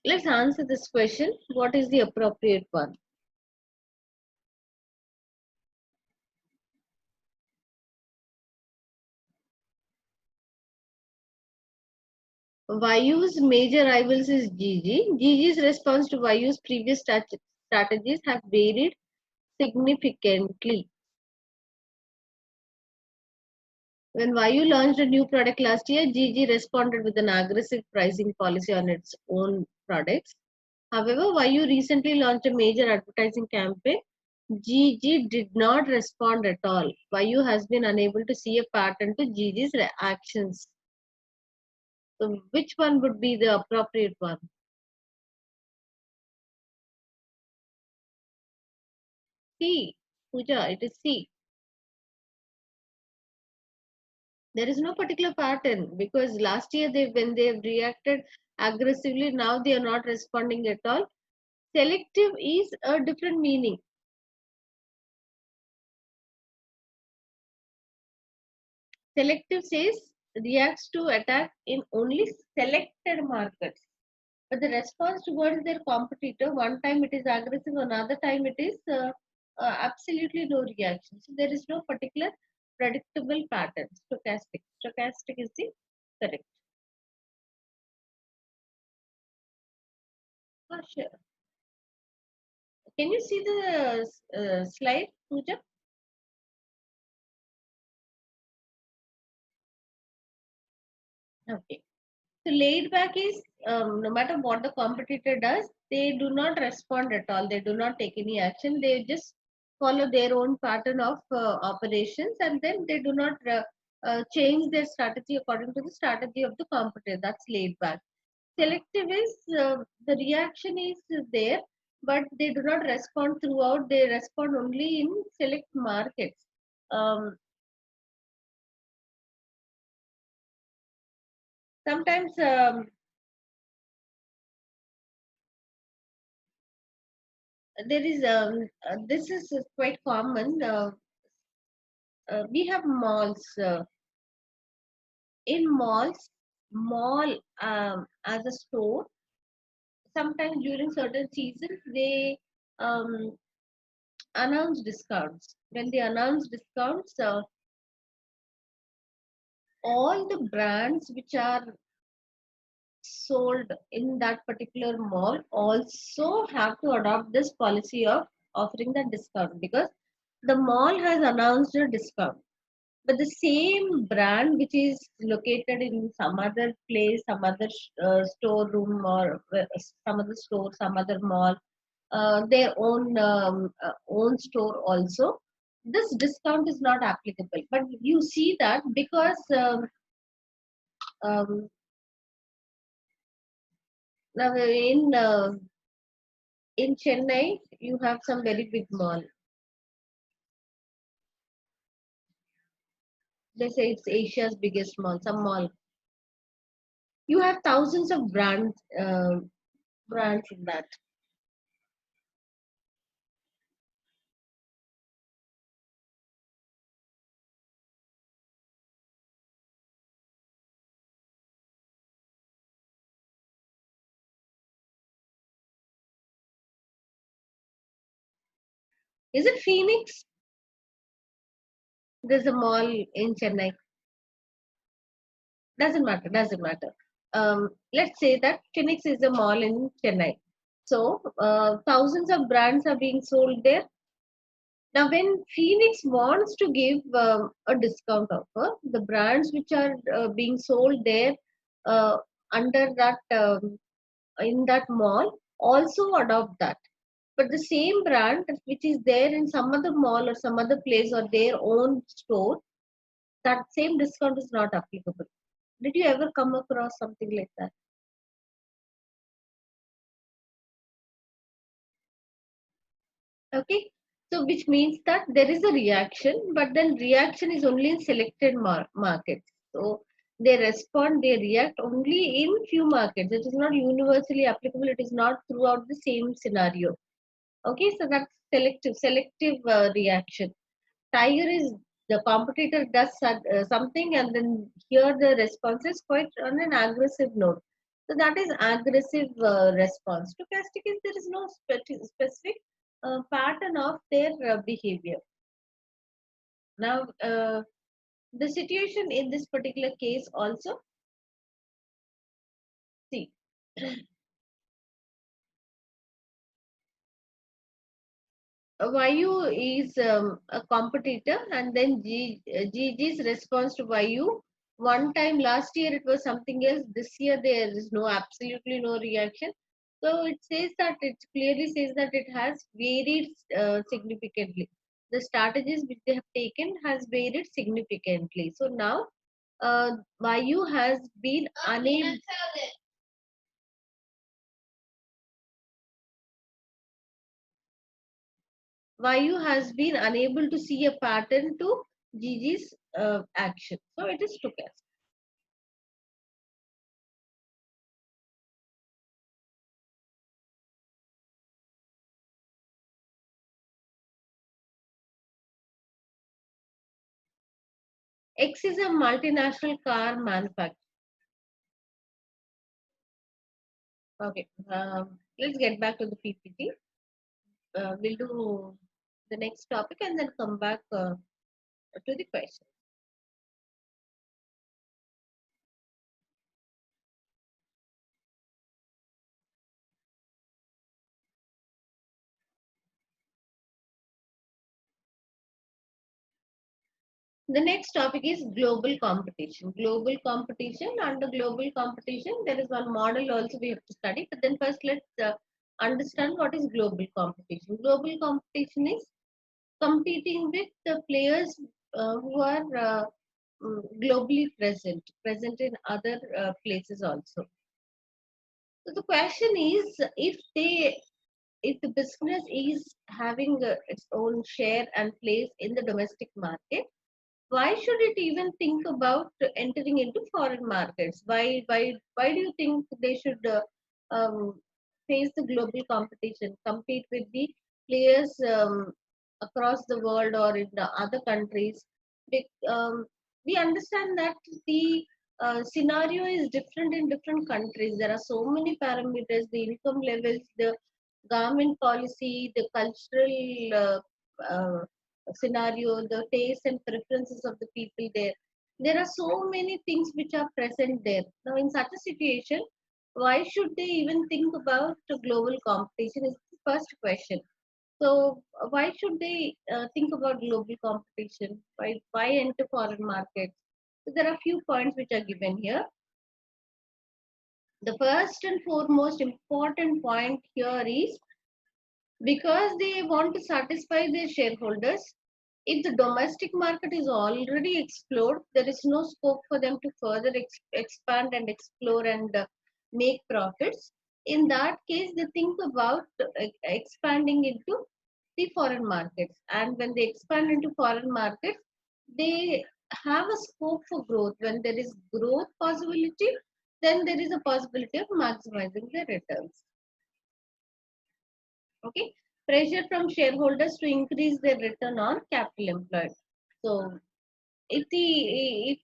Let's answer this question. What is the appropriate one? Vayu's major rivals is GG. GG's response to Vayu's previous strategies have varied significantly. When Vayu launched a new product last year, GG responded with an aggressive pricing policy on its own products. However, Vayu recently launched a major advertising campaign. GG did not respond at all. Vayu has been unable to see a pattern to GG's actions. So, which one would be the appropriate one? C. Pooja, it is C. There is no particular pattern because last year when they reacted aggressively, now they are not responding at all. Selective is a different meaning. Selective says reacts to attack in only selected markets. But the response towards their competitor, one time it is aggressive, another time it is absolutely no reaction. So there is no particular predictable pattern. Stochastic. Stochastic is the correct. Oh, sure. Can you see the slide, Pooja? Okay. So laid back is no matter what the competitor does, they do not respond at all. They do not take any action. They just follow their own pattern of operations, and then they do not change their strategy according to the strategy of the competitor. That's laid back. Selective is the reaction is there, but they do not respond throughout. They respond only in select markets. Um, Sometimes there is this is quite common. We have malls. In malls, mall as a store. Sometimes during certain seasons, they um, announce discounts. When they announce discounts, all the brands which are sold in that particular mall also have to adopt this policy of offering that discount because the mall has announced a discount. But the same brand which is located in some other place, some other storeroom or some other store, some other mall, their own store also, this discount is not applicable. But you see that because um, now in Chennai you have some very big mall. They say it's Asia's biggest mall. Some mall you have thousands of brands in that. Is it Phoenix? There's a mall in Chennai. Doesn't matter. Doesn't matter. Let's say that Phoenix is a mall in Chennai. So thousands of brands are being sold there. Now, when Phoenix wants to give a discount offer, the brands which are being sold there uh, under that in that mall also adopt that. But the same brand which is there in some other mall or some other place or their own store, that same discount is not applicable. Did you ever come across something like that? Okay. So which means that there is a reaction, but then reaction is only in selected markets. So they respond, they react only in few markets. It is not universally applicable. It is not throughout the same scenario. Okay. So that's selective reaction. Tiger is the competitor does something, and then here the response is quite on an aggressive note. So that is aggressive response. Stochastic is there is no specific pattern of their behavior. Now, the situation in this particular case also, see, YU is a competitor, and then GG's response to YU. One time last year it was something else. This year there is no absolutely no reaction. So it says that it clearly says that it has varied significantly. The strategies which they have taken has varied significantly. So now YU has been unable. YU has been unable to see a pattern to GG's action. So it is stochastic. X is a multinational car manufacturer. Okay, let's get back to the PPT. We'll do the next topic and then come back to the question. The next topic is global competition. Global competition. Under global competition, there is one model also we have to study. But then first, let's understand what is global competition. Global competition is competing with the players who are globally present in other places also. So the question is, if the business is having its own share and place in the domestic market, why should it even think about entering into foreign markets? Why do you think they should um, face the global competition, compete with the players across the world or in the other countries? We understand that the scenario is different in different countries. There are so many parameters: the income levels, the government policy, the cultural scenario, the tastes and preferences of the people there. There are so many things which are present there. Now, in such a situation, why should they even think about the global competition? Is the first question. So, why should they think about global competition? Why enter foreign markets? So, there are few points which are given here. The first and foremost important point here is because they want to satisfy their shareholders. If the domestic market is already explored, there is no scope for them to further expand and explore and make profits. In that case, they think about expanding into the foreign markets. And when they expand into foreign markets, they have a scope for growth. When there is growth possibility, then there is a possibility of maximizing their returns. Okay, pressure from shareholders to increase their return on capital employed. So if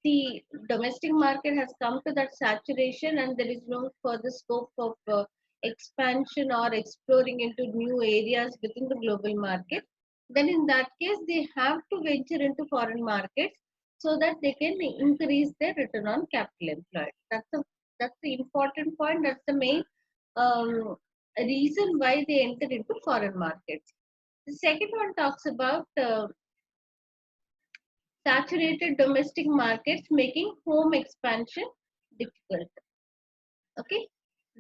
the domestic market has come to that saturation and there is no further scope of expansion or exploring into new areas within the global market, then in that case they have to venture into foreign markets so that they can increase their return on capital employed. That's the important point. That's the main um, reason why they enter into foreign markets. The second one talks about saturated domestic markets making home expansion difficult. Okay,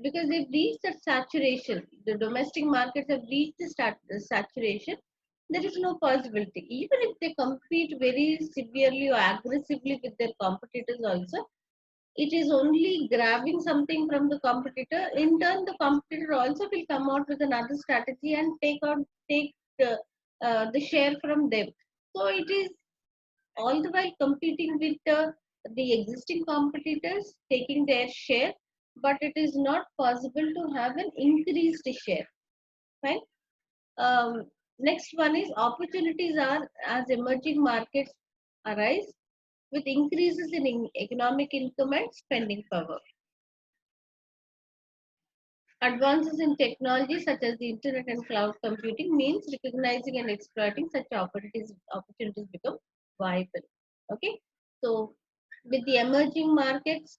because they've reached that saturation. The domestic markets have reached the saturation. There is no possibility. Even if they compete very severely or aggressively with their competitors, also, it is only grabbing something from the competitor. In turn, the competitor also will come out with another strategy and take the share from them. So it is all the while competing with the existing competitors, taking their share, but it is not possible to have an increased share. Right? Next one is opportunities are as emerging markets arise with increases in economic income and spending power. Advances in technology such as the internet and cloud computing means recognizing and exploiting such opportunities become viable. Okay, so with the emerging markets,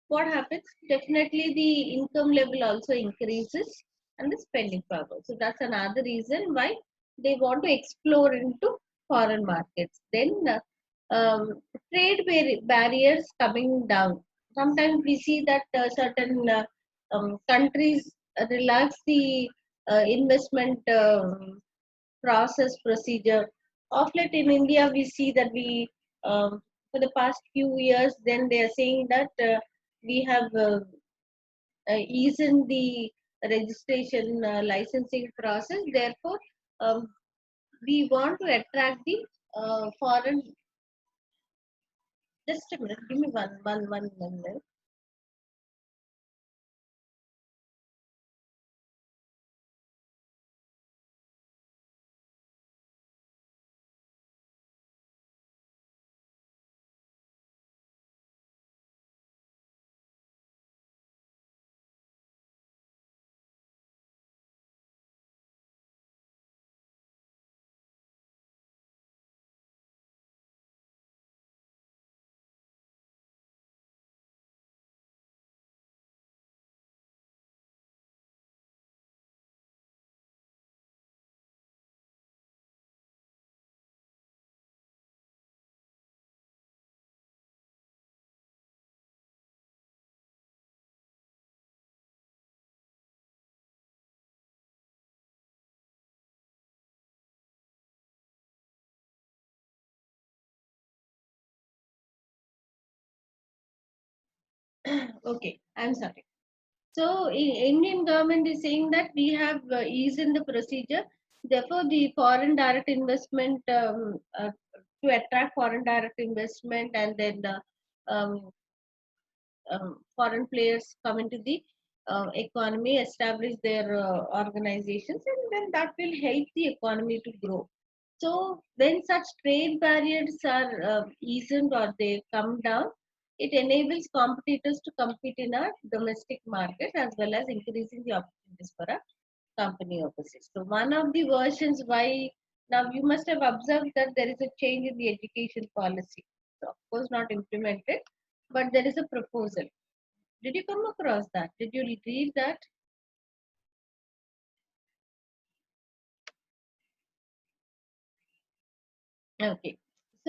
what happens? Definitely the income level also increases and the spending power. So that's another reason why they want to explore into foreign markets. Then trade barriers coming down. Sometimes we see that certain countries relax the investment process procedure. Of late in India, we see that for the past few years, then they are saying that we have eased the registration licensing process. Therefore, um, we want to attract the foreign. Just a minute, give me one minute. Okay, I'm sorry. So, Indian government is saying that we have eased in the procedure. Therefore, the foreign direct investment to attract foreign direct investment, and then the um, foreign players come into the economy, establish their organizations, and then that will help the economy to grow. So when such trade barriers are eased or they come down, it enables competitors to compete in our domestic market as well as increasing the opportunities for a company overseas. So one of the versions why now you must have observed that there is a change in the education policy. So of course not implemented, but there is a proposal. Did you come across that? Did you read that? Okay.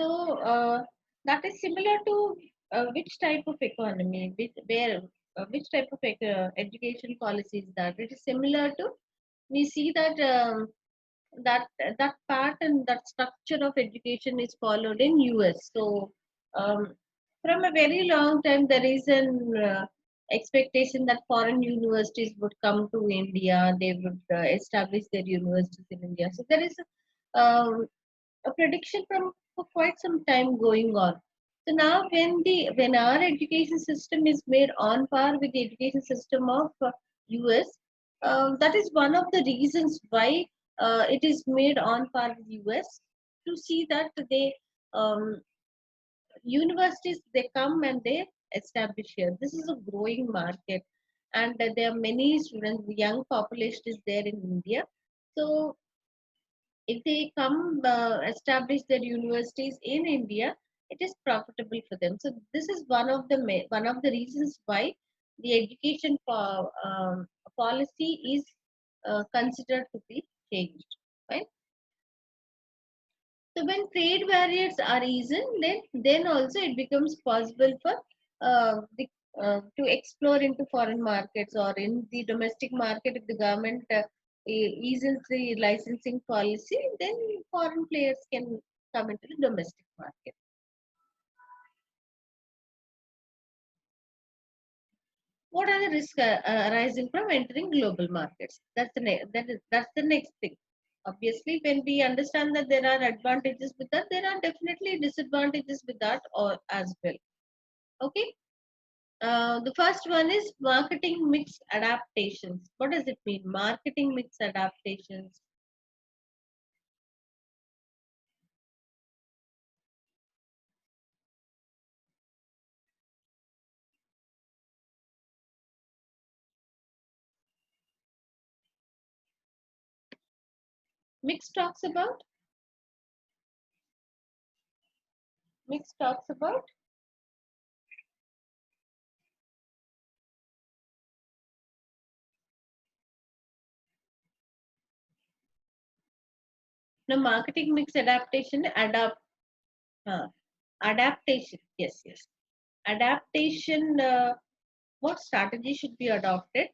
So that is similar to which type of economy, which type of education policy is that? It is similar to. We see that that that pattern, that structure of education is followed in US. So from a very long time, there is an expectation that foreign universities would come to India. They would establish their universities in India. So there is a prediction from for quite some time going on. So now, when our education system is made on par with the education system of US, that is one of the reasons why it is made on par with US, to see that they universities they come and they establish here. This is a growing market, and there are many students. The young population is there in India. So if they come establish their universities in India, it is profitable for them. So this is one of the reasons why the education policy is considered to be changed. Right. So when trade barriers are eased, then also it becomes possible for to explore into foreign markets or in the domestic market. If the government eases the licensing policy, then foreign players can come into the domestic market. What are the risks arising from entering global markets? That's the next thing. Obviously, when we understand that there are advantages with that, there are definitely disadvantages with that or as well. Okay. The first one is marketing mix adaptations. What does it mean? Marketing mix adaptations. Mix talks about mix talks about the marketing mix uh, adaptation. Yes, yes. Adaptation. What strategy should be adopted?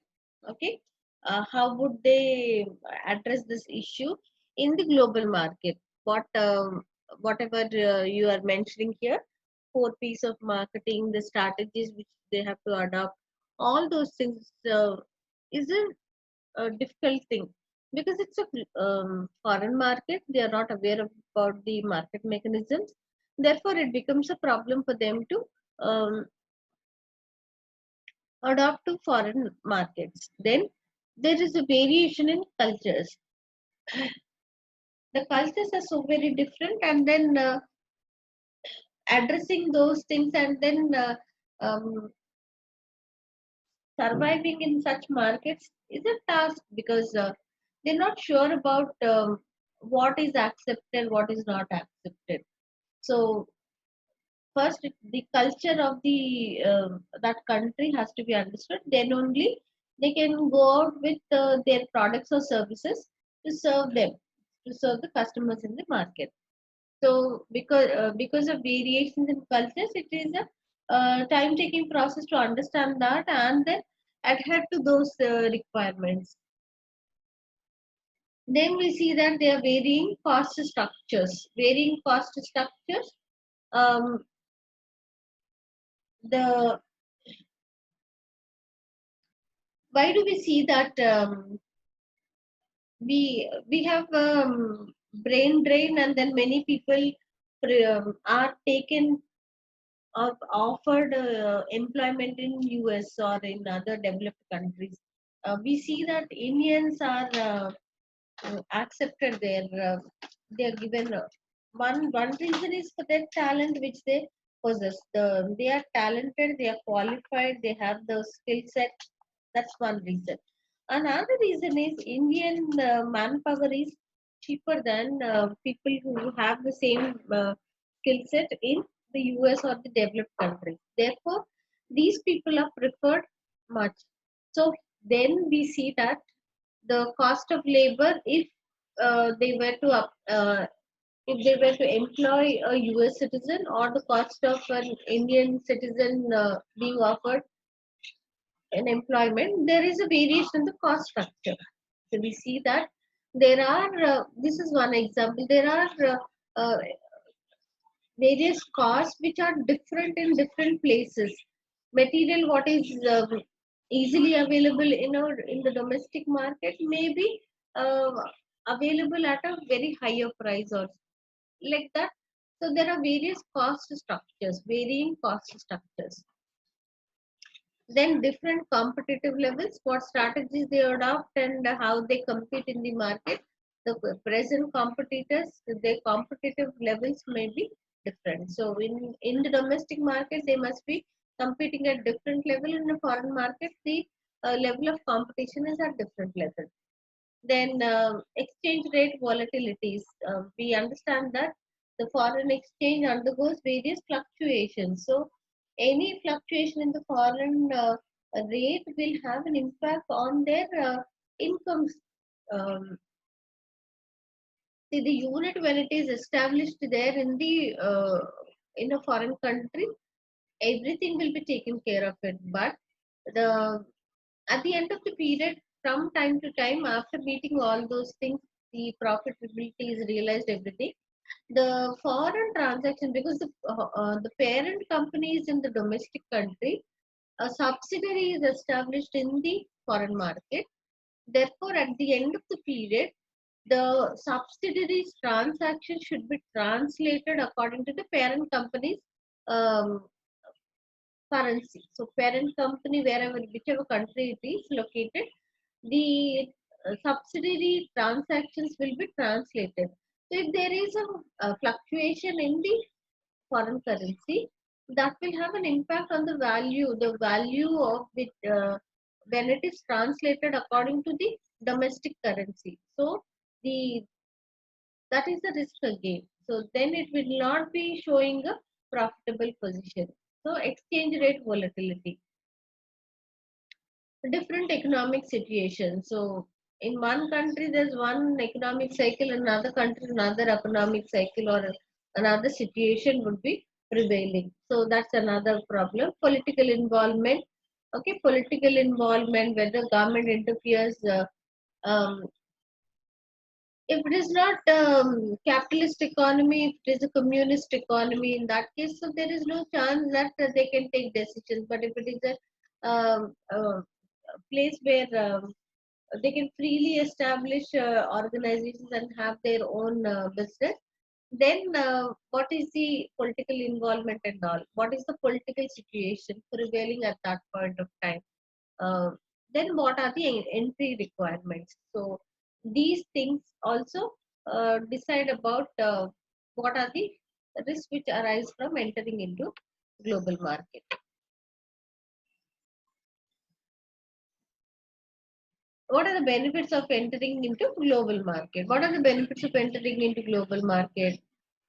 Okay. How would they address this issue in the global market? Whatever you are mentioning here, four piece of marketing, the strategies which they have to adopt, all those things is a difficult thing because it's a foreign market. They are not aware about the market mechanisms. Therefore, it becomes a problem for them to um, adopt to foreign markets. Then there is a variation in cultures. The cultures are so very different, and then addressing those things, and then surviving in such markets is a task because they're not sure about what is accepted, what is not accepted. So first, the culture of the that country has to be understood. Then only they can go out with their products or services to serve them, to serve the customers in the market. So because of variations in cultures, it is a time taking process to understand that and then adhere to those requirements. Then we see that there are varying cost structures. Varying cost structures. Um, the why do we see that we have brain drain, and then many people are taken or offered employment in US or in other developed countries. We see that Indians are accepted there. They are given one reason is for their talent which they possess. They are talented, they are qualified, they have the skill set. That's one reason. Another reason is Indian manpower is cheaper than people who have the same skill set in the US or the developed countries. Therefore, these people are preferred much. So then we see that the cost of labor, they were to if they were to employ a US citizen, or the cost of an Indian citizen being offered in employment, there is a variation in the cost structure. So we see that there are, this is one example, there are various costs which are different in different places. Material what is easily available in the domestic market may be uh, available at a very higher price or like that. So there are various cost structures, varying cost structures. Then different competitive levels, what strategies they adopt and how they compete in the market. The present competitors, their competitive levels may be different. So in the domestic market, they must be competing at different level. In the foreign market, the level of competition is at different level. Then exchange rate volatilities. We understand that the foreign exchange undergoes various fluctuations. So any fluctuation in the foreign rate will have an impact on their incomes. Um, See, the unit when it is established there in a foreign country, everything will be taken care of it. But the at the end of the period, from time to time, after meeting all those things, the profitability is realized, everything. The foreign transaction, because the parent company is in the domestic country, a subsidiary is established in the foreign market. Therefore, at the end of the period, the subsidiary's transaction should be translated according to the parent company's um, currency. So parent company, wherever, whichever country it is located, the subsidiary transactions will be translated. So if there is a fluctuation in the foreign currency, that will have an impact on the value of it when it is translated according to the domestic currency. So the That is the risk again. So then it will not be showing a profitable position. So exchange rate volatility, different economic situations. So in one country there's one economic cycle, another country another economic cycle, or another situation would be prevailing. So that's another problem. Political involvement. Okay, political involvement, whether government interferes. Um, if it is not capitalist economy, if it is a communist economy, in that case, so there is no chance that they can take decisions. But if it is a place where they can freely establish organizations and have their own business, then what is the political involvement and all? What is the political situation prevailing at that point of time? uh, then what are the entry requirements? So these things also decide about what are the risks which arise from entering into global market. What are the benefits of entering into global market? What are the benefits of entering into global market?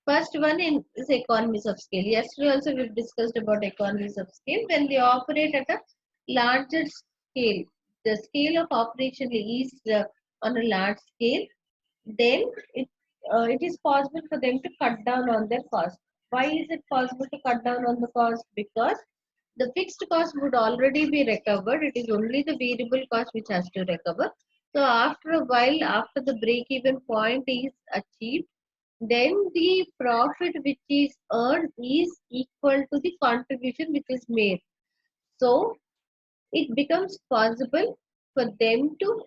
First one is economies of scale. Yesterday also we've discussed about economies of scale. When they operate at a larger scale, the scale of operation is on a large scale, then it is possible for them to cut down on their cost. Why is it possible to cut down on the cost? Because the fixed cost would already be recovered. It is only the variable cost which has to recover. So after a while, after the break-even point is achieved, then the profit which is earned is equal to the contribution which is made. So it becomes possible for them to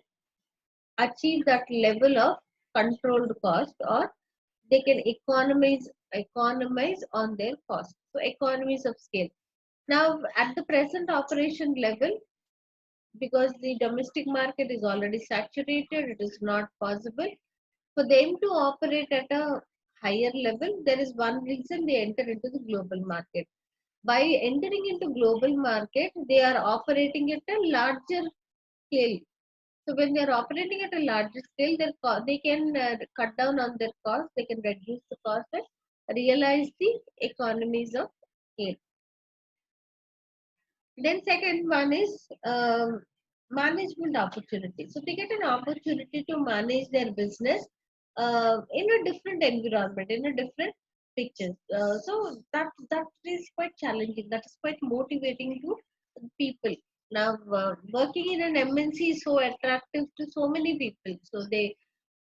achieve that level of controlled cost, or they can economize on their cost. So economies of scale. Now at the present operation level, because the domestic market is already saturated, it is not possible for them to operate at a higher level. There is one reason they enter into the global market. By entering into global market, they are operating at a larger scale. So when they are operating at a larger scale, they can cut down on their cost, they can reduce the cost and realize the economies of scale. Then second one is management opportunity. So they get an opportunity to manage their business in a different environment, in a different picture. So that is quite challenging. That is quite motivating to people. Now working in an MNC is so attractive to so many people. So they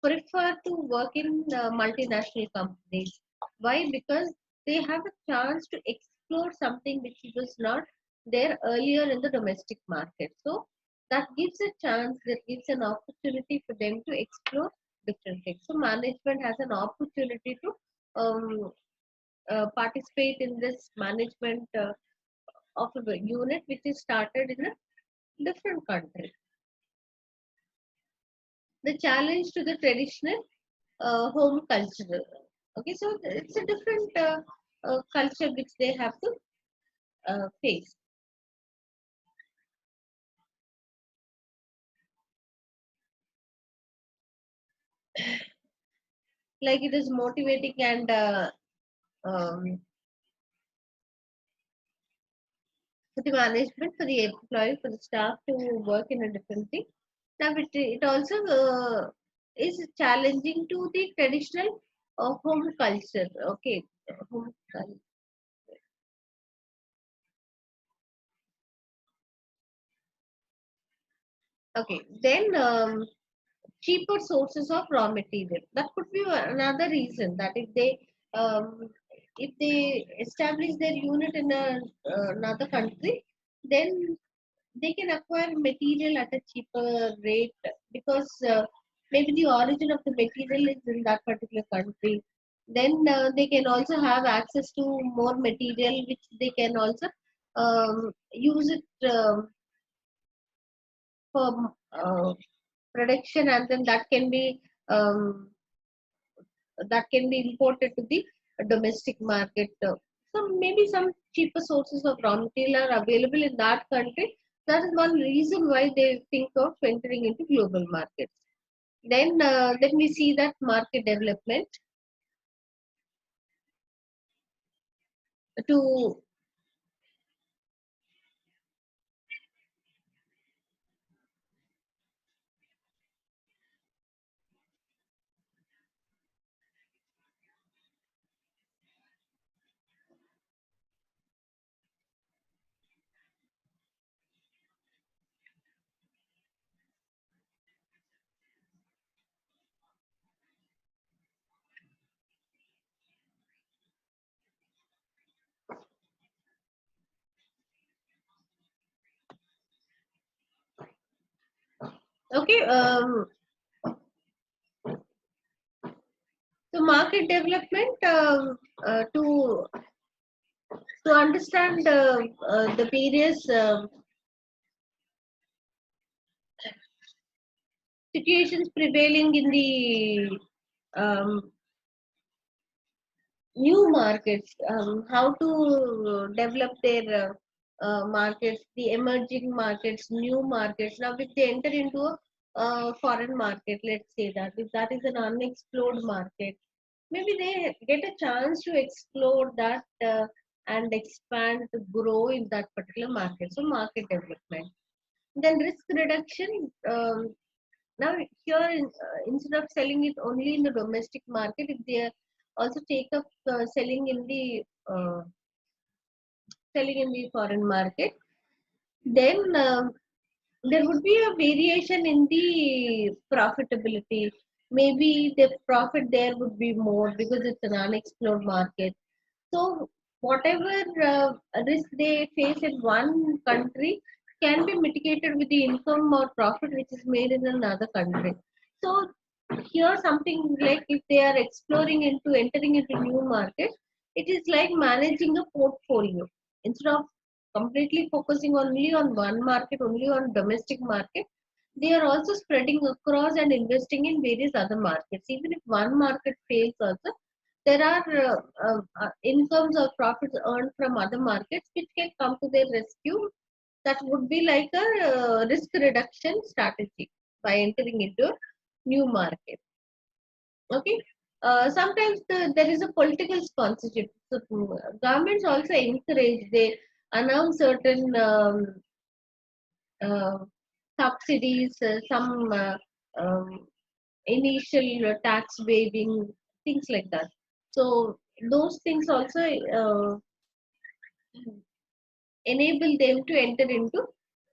prefer to work in multinational companies. Why? Because they have a chance to explore something which was not there earlier in the domestic market. So that gives a chance, that gives an opportunity for them to explore different things. So management has an opportunity to participate in this management of a unit which is started in a different country. The challenge to the traditional home culture. Okay, so it's a different culture which they have to face. Like it is motivating and um, for the management, for the employee, for the staff to work in a different thing. Now it also is challenging to the traditional home culture. Okay, home culture. Okay, then cheaper sources of raw material. That could be another reason that um, if they establish their unit in another country, then they can acquire material at a cheaper rate because maybe the origin of the material is in that particular country. Then they can also have access to more material which they can also use it for production, and then that can be imported to the domestic market. So maybe some cheaper sources of raw material are available in that country. That is one reason why they think of entering into global markets. Then let me see that market development to okay. So market development to understand the various situations prevailing in the um, new markets, how to develop their markets, the emerging markets, new markets. Now, if they enter into a foreign market, let's say that if that is an unexplored market, maybe they get a chance to explore that and expand to grow in that particular market. So, market development. Then risk reduction. Now here, instead of selling it only in the domestic market, if they also take up uh, selling in the foreign market, then there would be a variation in the profitability. Maybe the profit there would be more because it's an unexplored market. So whatever risk they face in one country can be mitigated with the income or profit which is made in another country. So here something like if they are exploring into entering into new markets, it is like managing a portfolio. Instead of completely focusing only on one market, only on domestic market, they are also spreading across and investing in various other markets. Even if one market fails also, there are incomes or profits earned from other markets which can come to their rescue. That would be like a risk reduction strategy by entering into a new market. Okay. Sometimes there is a political sponsorship. So governments also encourage, they announce certain uh, subsidies, some initial tax waiving, things like that. So those things also enable them to enter into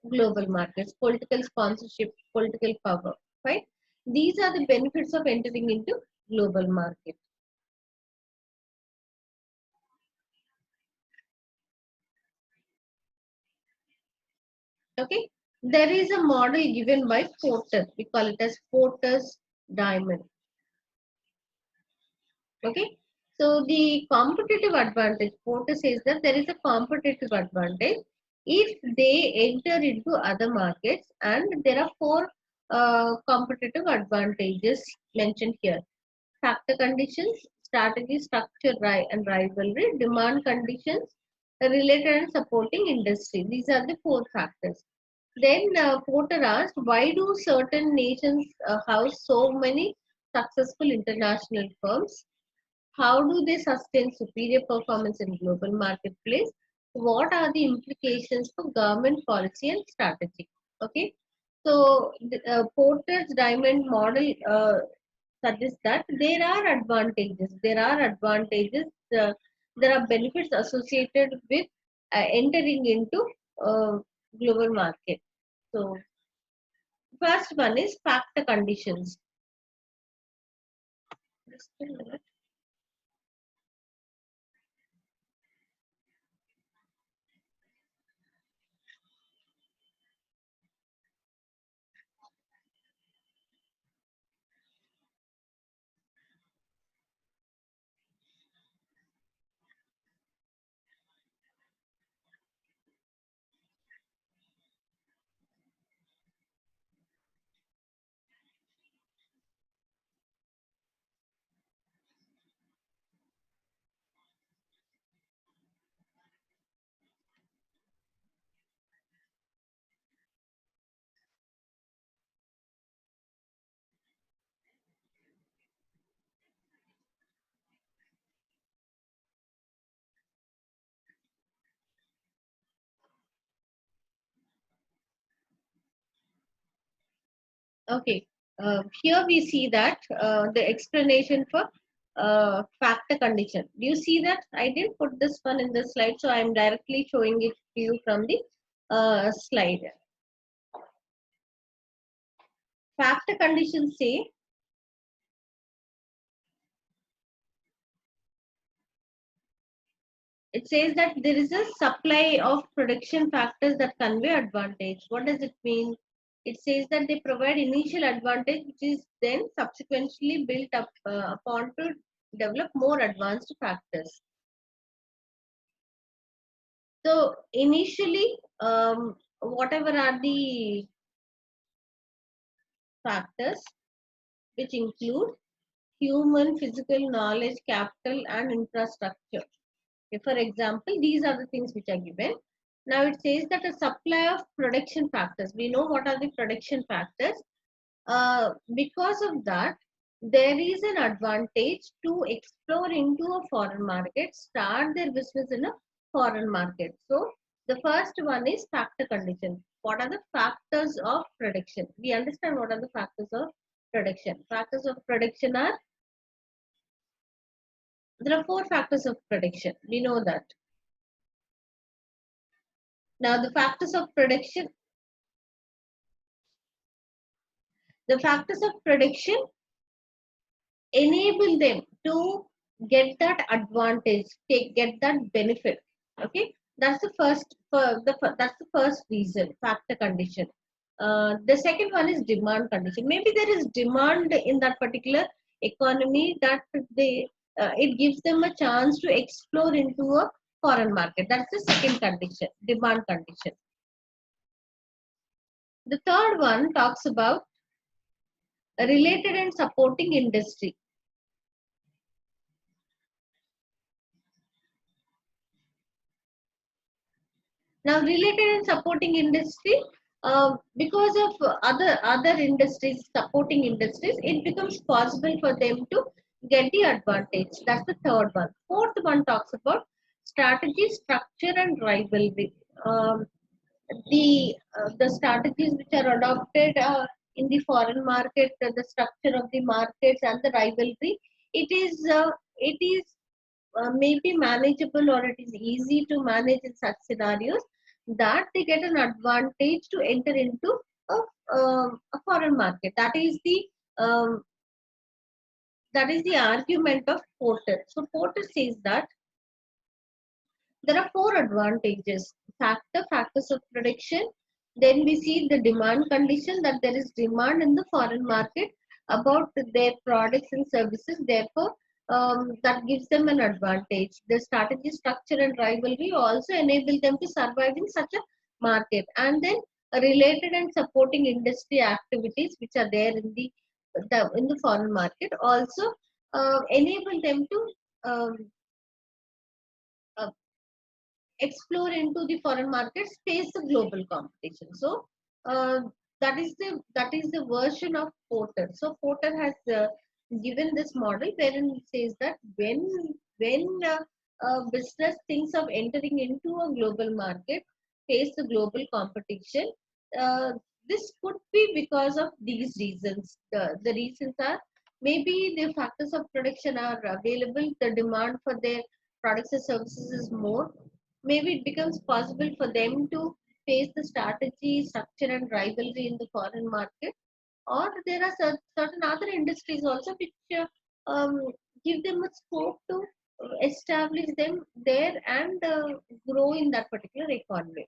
global markets, political sponsorship, political power, right? These are the benefits of entering into global market. Okay, there is a model given by Porter. We call it as Porter's diamond. Okay, so the competitive advantage, Porter says that there is a competitive advantage if they enter into other markets, and there are four competitive advantages mentioned here: factor conditions, strategy, structure, and rivalry, demand conditions, related and supporting industry. These are the four factors. Then Porter asked, why do certain nations house so many successful international firms? How do they sustain superior performance in global marketplace? What are the implications for government policy and strategy? Okay, so Porter's diamond model suggests that there are advantages. There are advantages. Uh, there are benefits associated with entering into uh, global market. So first one is factor conditions. Just a minute. Okay, here we see that the explanation for factor condition. Do you see that? I didn't put this one in the slide, so I am directly showing it to you from the slide. Factor conditions say it says that there is a supply of production factors that convey advantage. What does it mean? It says that they provide initial advantage, which is then subsequently built up upon to develop more advanced factors. So initially, whatever are the factors, which include human, physical, knowledge, capital, and infrastructure. For example, these are the things which are given. Now it says that a supply of production factors. We know what are the production factors. Because of that, there is an advantage to explore into a foreign market, start their business in a foreign market. So the first one is factor condition. What are the factors of production? We understand what are the factors of production. Factors of production are, there are four factors of production. We know that. Now the factors of production enable them to get that advantage, get that benefit. Okay, that's the first that's the first reason, factor condition. The second one is demand condition. Maybe there is demand in that particular economy that they it gives them a chance to explore into a foreign market. That's the second condition, demand condition. The third one talks about related and supporting industry. Now, related and supporting industry, because of other industries, supporting industries, it becomes possible for them to get the advantage. That's the third one. Fourth one talks about strategy, structure, and rivalry. The strategies which are adopted in the foreign market, the structure of the markets, and the rivalry. It is may be manageable, or it is easy to manage in such scenarios that they get an advantage to enter into a foreign market. Um, that is the argument of Porter. So Porter says that there are four advantages: factors of production. Then we see the demand condition, that there is demand in the foreign market about their products and services. Therefore, that gives them an advantage. The strategy, structure, and rivalry also enable them to survive in such a market. And then related and supporting industry activities which are there in the foreign market also enable them to um, uh, explore into the foreign markets, face the global competition. So uh, that is the version of Porter. So Porter has given this model wherein it says that when business thinks of entering into a global market, face the global competition, uh, this could be because of these reasons. The reasons are, maybe the factors of production are available, the demand for their products and services is more. Maybe it becomes possible for them to face the strategy, structure, and rivalry in the foreign market. Or there are certain other industries also which um, give them a scope to establish them there and grow in that particular economy.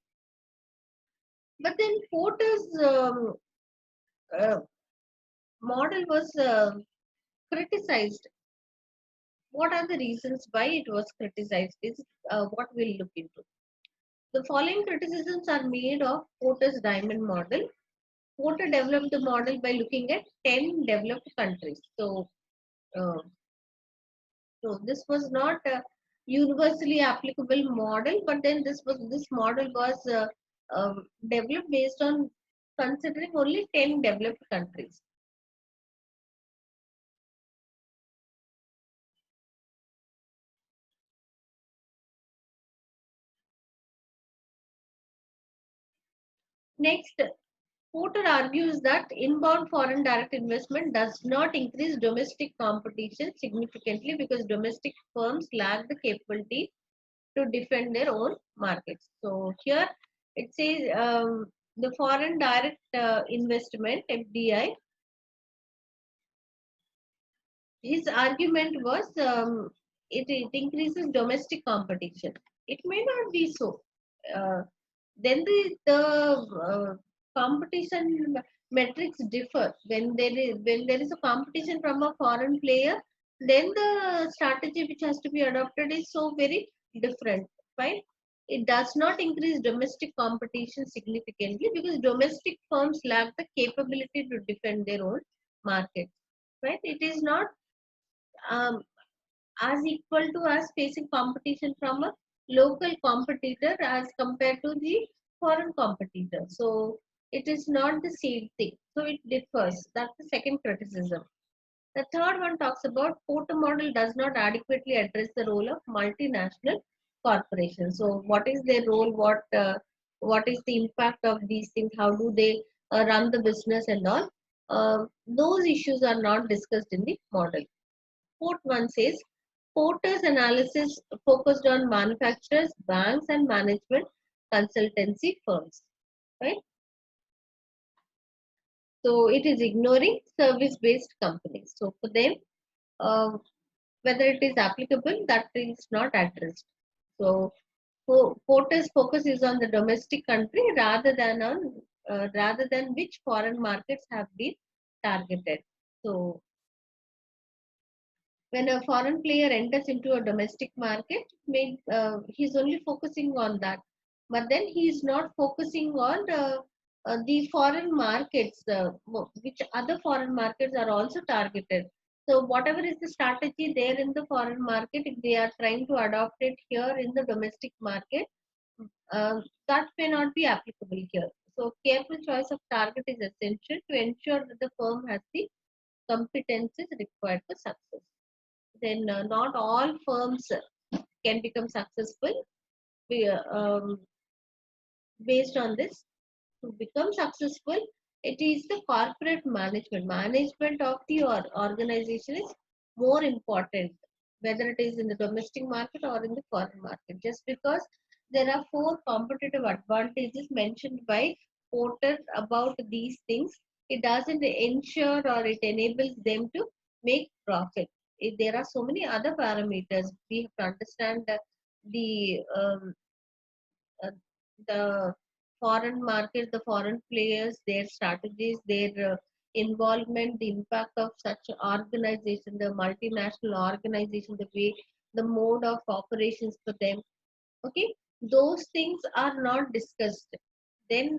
But then Porter's uh, model was criticized. What are the reasons why it was criticized is what we'll look into. The following criticisms are made of Porter's diamond model. Porter developed the model by looking at 10 developed countries. Uh, so this was not a universally applicable model, but then this model was developed based on considering only 10 developed countries. Next, Porter argues that inbound foreign direct investment does not increase domestic competition significantly because domestic firms lack the capability to defend their own markets. So here it says the foreign direct investment (FDI). His argument was it increases domestic competition. It may not be so. Uh, then the competition metrics differ when there is a competition from a foreign player. Then the strategy which has to be adopted is so very different, right? It does not increase domestic competition significantly because domestic firms lack the capability to defend their own markets, right? It is not um, as equal to as facing competition from a local competitor as compared to the foreign competitor. So it is not the same thing. So it differs. That's the second criticism. The third one talks about Porter model does not adequately address the role of multinational corporations. So what is their role? What is the impact of these things? How do they run the business and all? Those issues are not discussed in the model. Fourth one says Porter's analysis focused on manufacturers, banks, and management consultancy firms. Right? So it is ignoring service-based companies. So for them, uh, whether it is applicable, that is not addressed. So Porter's focus is on the domestic country rather than which foreign markets have been targeted. So when a foreign player enters into a domestic market, he's only focusing on that. But then he's not focusing on the foreign markets, which other foreign markets are also targeted. So whatever is the strategy there in the foreign market, if they are trying to adopt it here in the domestic market, that may not be applicable here. So careful choice of target is essential to ensure that the firm has the competences required for success. Then not all firms can become successful based on this. To become successful, it is the corporate management of the organization is more important, whether it is in the domestic market or in the foreign market. Just because there are four competitive advantages mentioned by Porter about these things, it doesn't ensure or it enables them to make profit. There are so many other parameters we have to understand that uh, the foreign market, the foreign players, their strategies, their involvement, the impact of such organization, the multinational organization, the way, the mode of operations for them. Okay, those things are not discussed. Then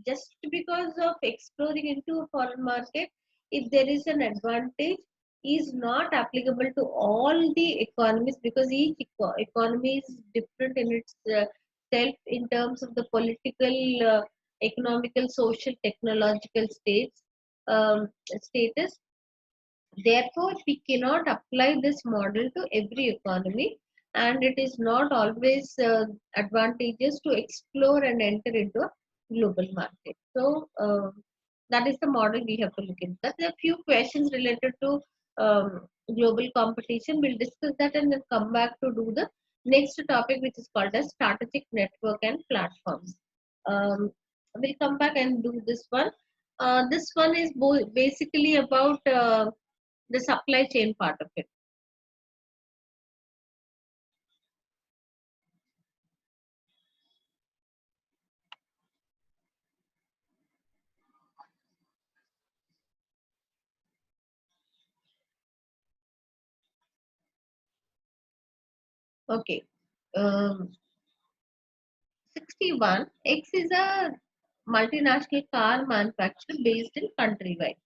just because of exploring into a foreign market, if there is an advantage, is not applicable to all the economies because each economy is different in its self in terms of the political, economical, social, technological status. Therefore, we cannot apply this model to every economy, and it is not always advantageous to explore and enter into a global market. So, that is the model we have to look into. There are a few questions related to global competition. We'll discuss that and then come back to do the next topic, which is called as strategic network and platforms. We'll come back and do this one. This one is basically about the supply chain part of it. Okay. Um, 61. X is a multinational car manufacturer based in countrywide.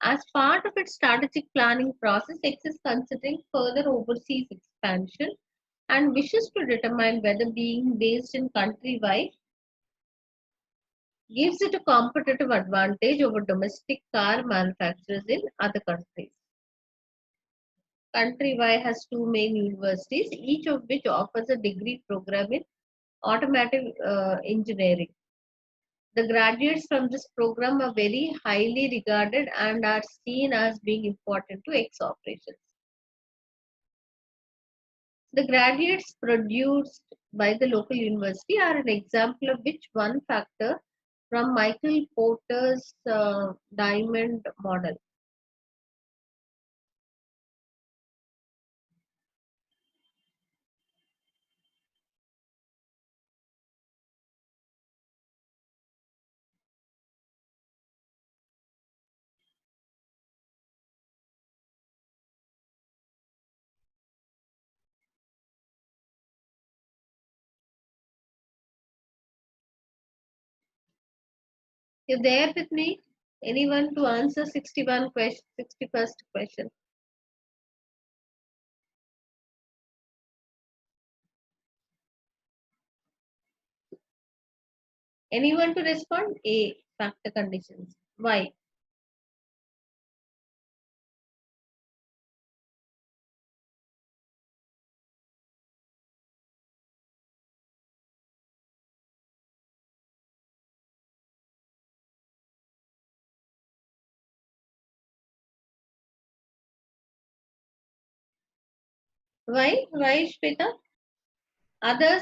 As part of its strategic planning process, X is considering further overseas expansion and wishes to determine whether being based in countrywide gives it a competitive advantage over domestic car manufacturers in other countries. Country Y has two main universities, each of which offers a degree program in automotive engineering. The graduates from this program are very highly regarded and are seen as being important to X operations. The graduates produced by the local university are an example of which one factor from Michael Porter's diamond model. You there with me? Anyone to answer 61 question, 61st question? Anyone to respond? A, factor conditions. Why? Why? Why, Shweta? Others,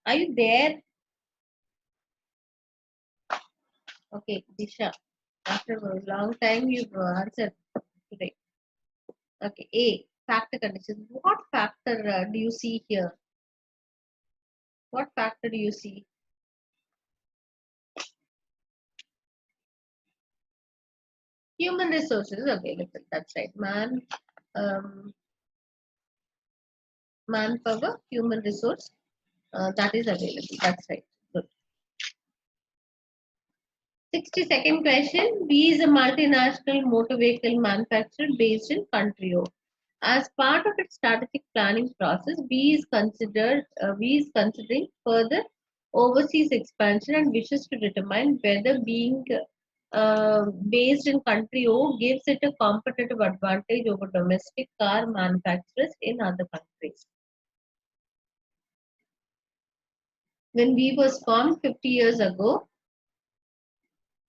are you there? Okay, Disha. After a long time, you've answered today. Okay, A, factor conditions. What factor do you see here? What factor do you see? Human resources available. That's right. Um, manpower, human resource, that is available. That's right. Good. 62nd question. B is a multinational motor vehicle manufacturer based in country O. As part of its strategic planning process, B is considering further overseas expansion and wishes to determine whether being based in country O gives it a competitive advantage over domestic car manufacturers in other countries. When B was formed 50 years ago,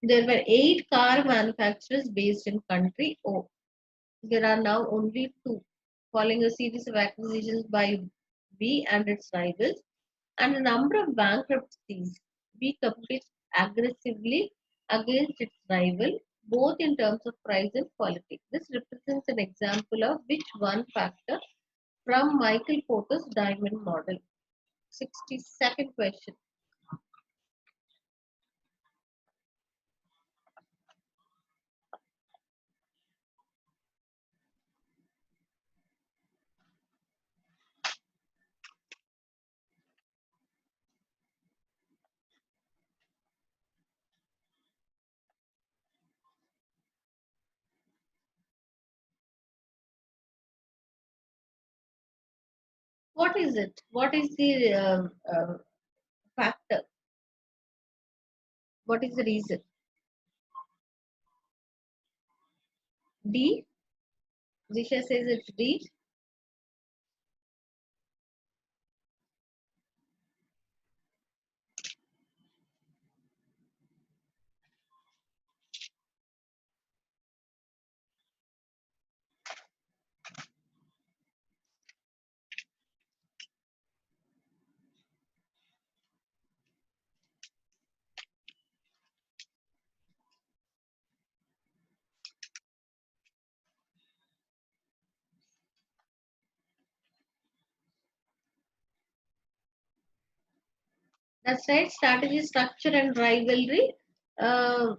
there were 8 car manufacturers based in country O. There are now only 2, following a series of acquisitions by B and its rivals and a number of bankruptcies. B competes aggressively against its rival, both in terms of price and quality. This represents an example of which one factor from Michael Porter's diamond model. 62nd question. What is it? What is the factor? What is the reason? D. Disha says it's D. That's right. Strategy, structure, and rivalry. Uh,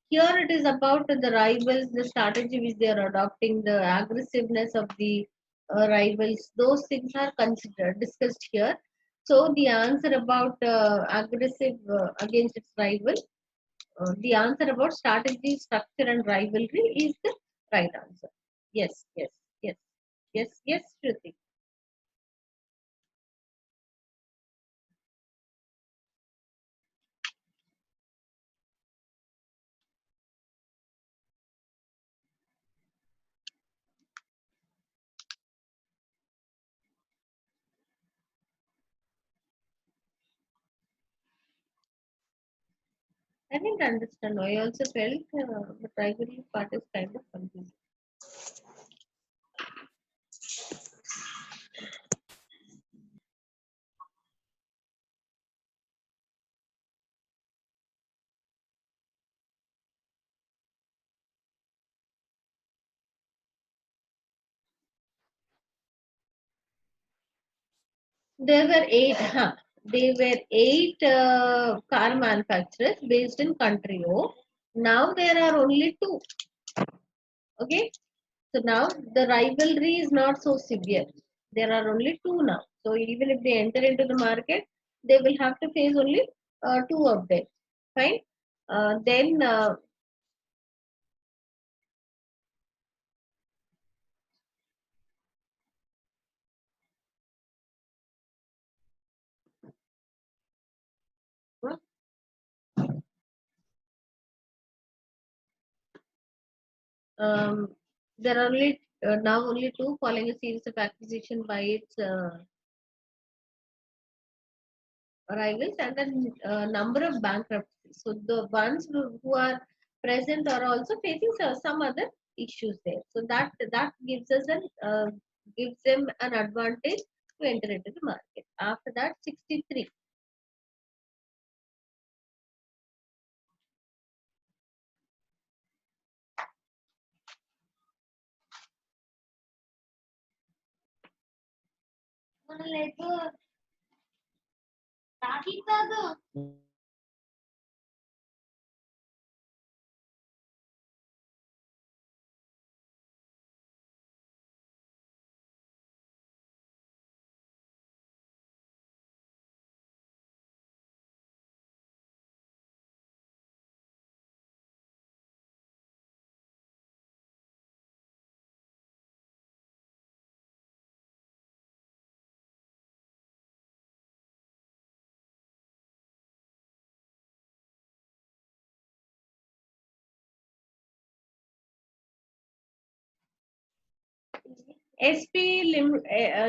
Here it is about the rivals, the strategy which they are adopting, the aggressiveness of the rivals. Those things are considered, discussed here. So the answer about aggressive against its rival, the answer about strategy, structure, and rivalry is the right answer. Yes, yes, yes, yes, yes, Shruti. I didn't understand. I also felt the rivalry part is kind of confusing. There were eight. Huh, there were eight car manufacturers based in country O. Now there are only two. Okay, so now the rivalry is not so severe. There are only two now. So even if they enter into the market, they will have to face only two of them. Fine. Then um, there are only now only two following a series of acquisition by its rivals and the number of bankruptcies. So the ones who are present are also facing some other issues there. So that gives us an gives them an advantage to enter into the market. After that, 63.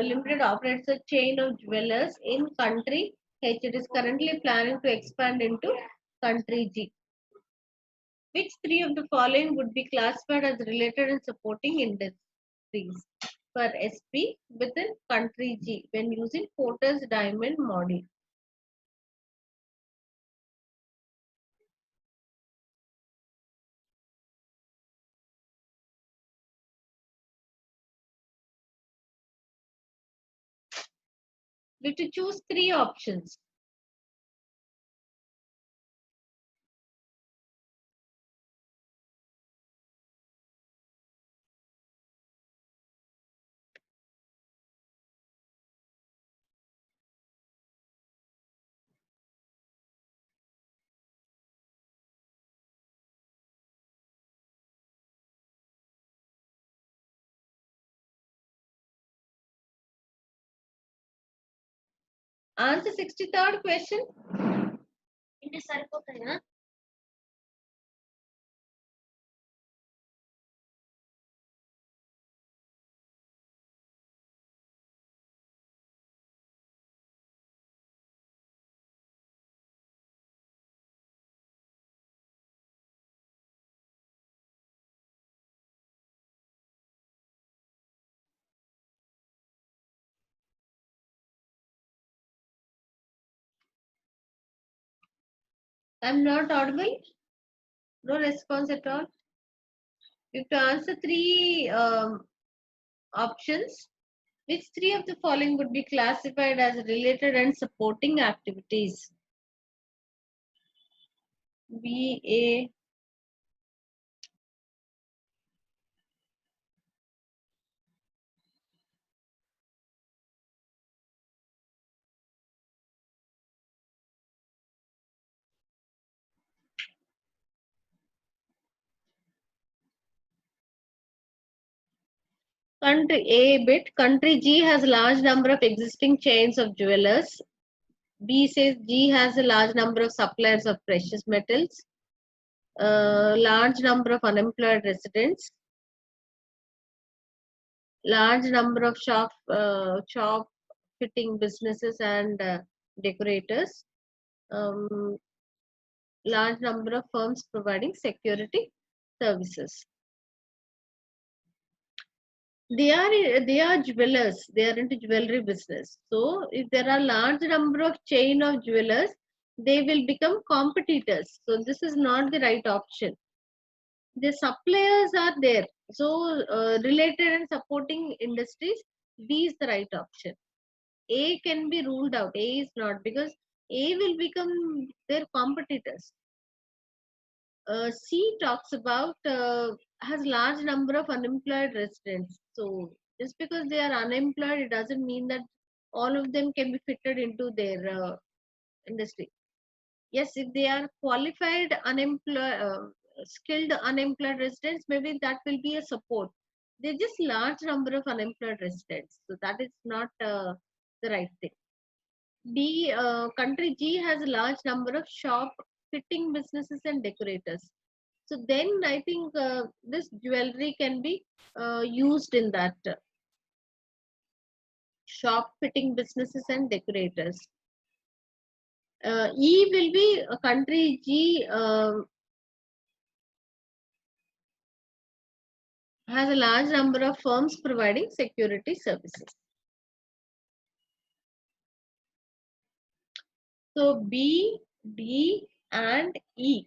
Limited operates a chain of jewelers in country H. It is currently planning to expand into country G. Which three of the following would be classified as related and supporting industries for SP within country G when using Porter's diamond model? We have to choose three options. Answer 63rd question. I'm not audible. No response at all. You have to answer three options. Which three of the following would be classified as related and supporting activities? B, A, country A bit. Country G has a large number of existing chains of jewelers. B says G has a large number of suppliers of precious metals. Large number of unemployed residents. Large number of shop fitting businesses and decorators. Um, large number of firms providing security services. They are jewelers. They are into jewelry business. So if there are large number of chain of jewelers, they will become competitors. So this is not the right option. The suppliers are there. So related and supporting industries, B is the right option. A can be ruled out. A is not, because A will become their competitors. C talks about has large number of unemployed residents. So just because they are unemployed, it doesn't mean that all of them can be fitted into their industry. Yes, if they are qualified unemployed, skilled unemployed residents, maybe that will be a support. They're just large number of unemployed residents, so that is not the right thing. D, country G has a large number of shop fitting businesses and decorators. So then I think this jewelry can be used in that shop fitting businesses and decorators. E will be country G has a large number of firms providing security services. So B, D, and E.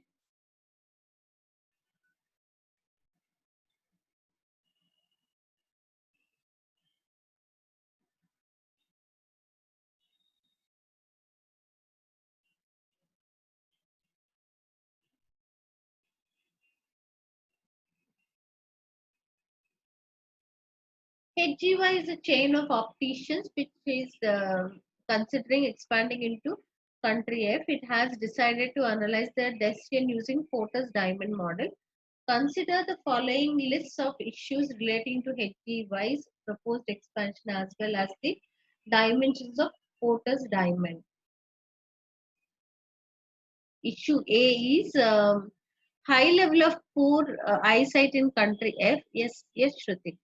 HGY is a chain of opticians which is considering expanding into country F. It has decided to analyze their decision using Porter's diamond model. Consider the following lists of issues relating to HGY's proposed expansion as well as the dimensions of Porter's diamond. Issue A is high level of poor eyesight in country F. Yes, yes, Shruti.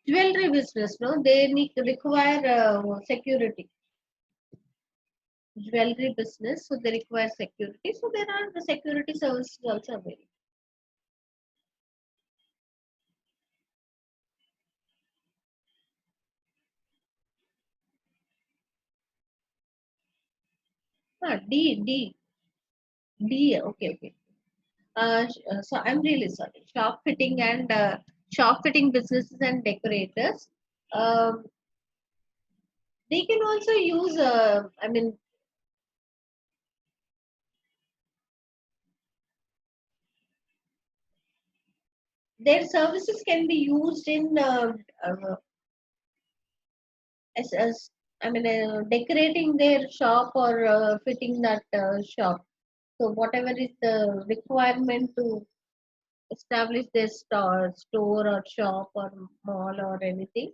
Jewelry business, no, they need require security. Jewelry business, so they require security. So there are the security services also available. D, D, D. Okay, okay. So I'm really sorry. Shop fitting and shop fitting businesses and decorators. Um, they can also use. I mean, their services can be used in as I mean, decorating their shop or fitting that shop. So whatever is the requirement to establish their store or shop or mall or anything,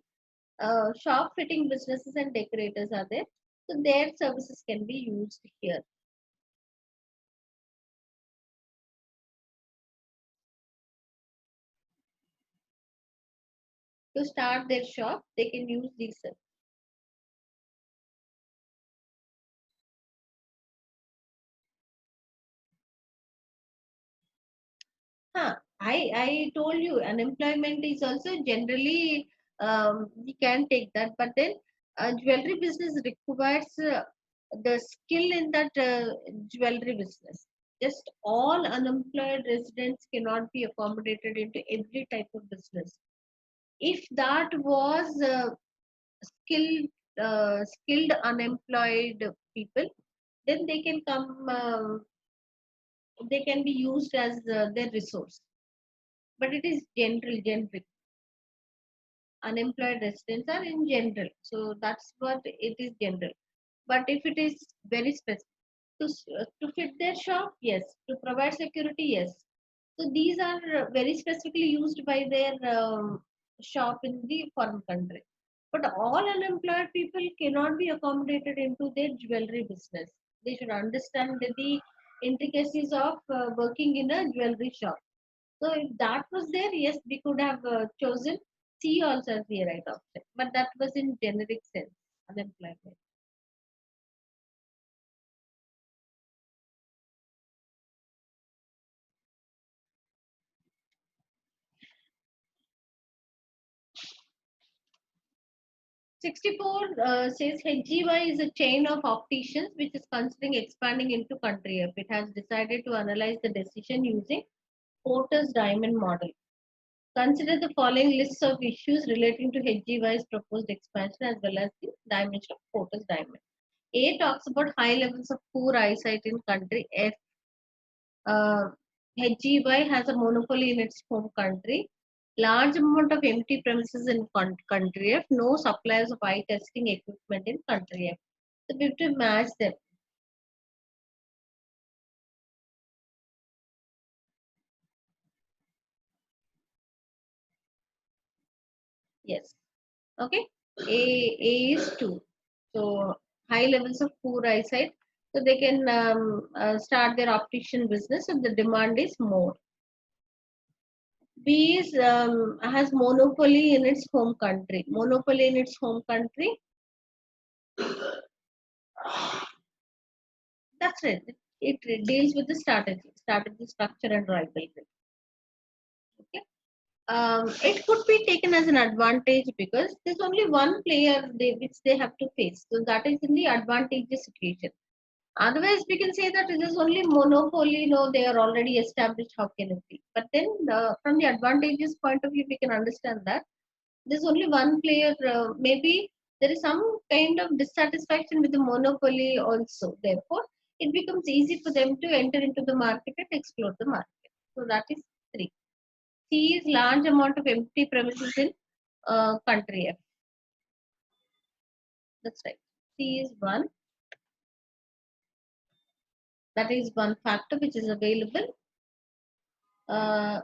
shop fitting businesses and decorators are there. So their services can be used here. To start their shop, they can use these services. I told you unemployment is also generally we can take that, but then jewelry business requires the skill in that jewelry business. Just all unemployed residents cannot be accommodated into every type of business. If that was skilled skilled unemployed people, then they can come. They can be used as their resource, but it is generic. Unemployed residents are in general, so that's what it is general. But if it is very specific to fit their shop, yes, to provide security, yes, so these are very specifically used by their shop in the foreign country. But all unemployed people cannot be accommodated into their jewelry business. They should understand the intricacies of working in a jewelry shop. So if that was there, yes, we could have chosen C also as the right option. But that was in generic sense, unemployment. 64 says HGY is a chain of opticians which is considering expanding into country F. It has decided to analyze the decision using Porter's diamond model. Consider the following lists of issues relating to HGY's proposed expansion as well as the dimension of Porter's diamond. A talks about high levels of poor eyesight in country F. HGY has a monopoly in its home country. Large amount of empty premises in country F. No suppliers of eye testing equipment in country F. So we have to match them. Yes. Okay. A is 2. So high levels of poor eyesight. So they can start their optician business if the demand is more. B is has monopoly in its home country. Monopoly in its home country. That's it. It deals with the strategy, structure, and rivalry. Okay. It could be taken as an advantage because there's only one player which they have to face. So that is in the advantageous situation. Otherwise, we can say that it is only monopoly. No, they are already established. How can it be? But then, from the advantageous point of view, we can understand that there's only one player. Maybe there is some kind of dissatisfaction with the monopoly also. Therefore, it becomes easy for them to enter into the market and explore the market. So that is 3. C is large amount of empty premises in country F. That's right. C is 1. That is one factor which is available. Uh,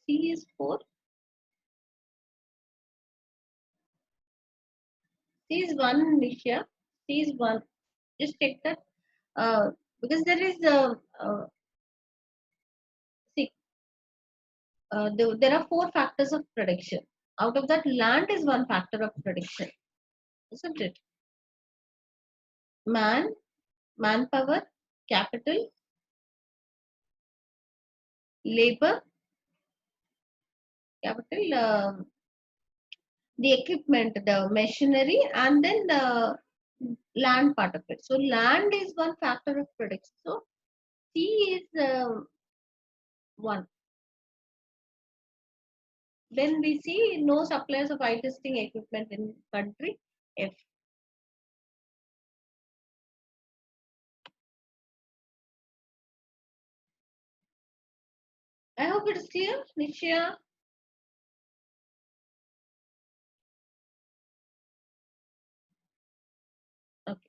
C is 4. C is 1, Nisha. C is 1. Just check that. Because there is see, there are 4 factors of prediction. Out of that, land is one factor of prediction, isn't it? Manpower, capital, labor, capital, the equipment, the machinery, and then the land part of it. So land is one factor of prediction. So C is 1. Then we see no suppliers of eye testing equipment in country F. I hope it is clear, Nishya. Okay.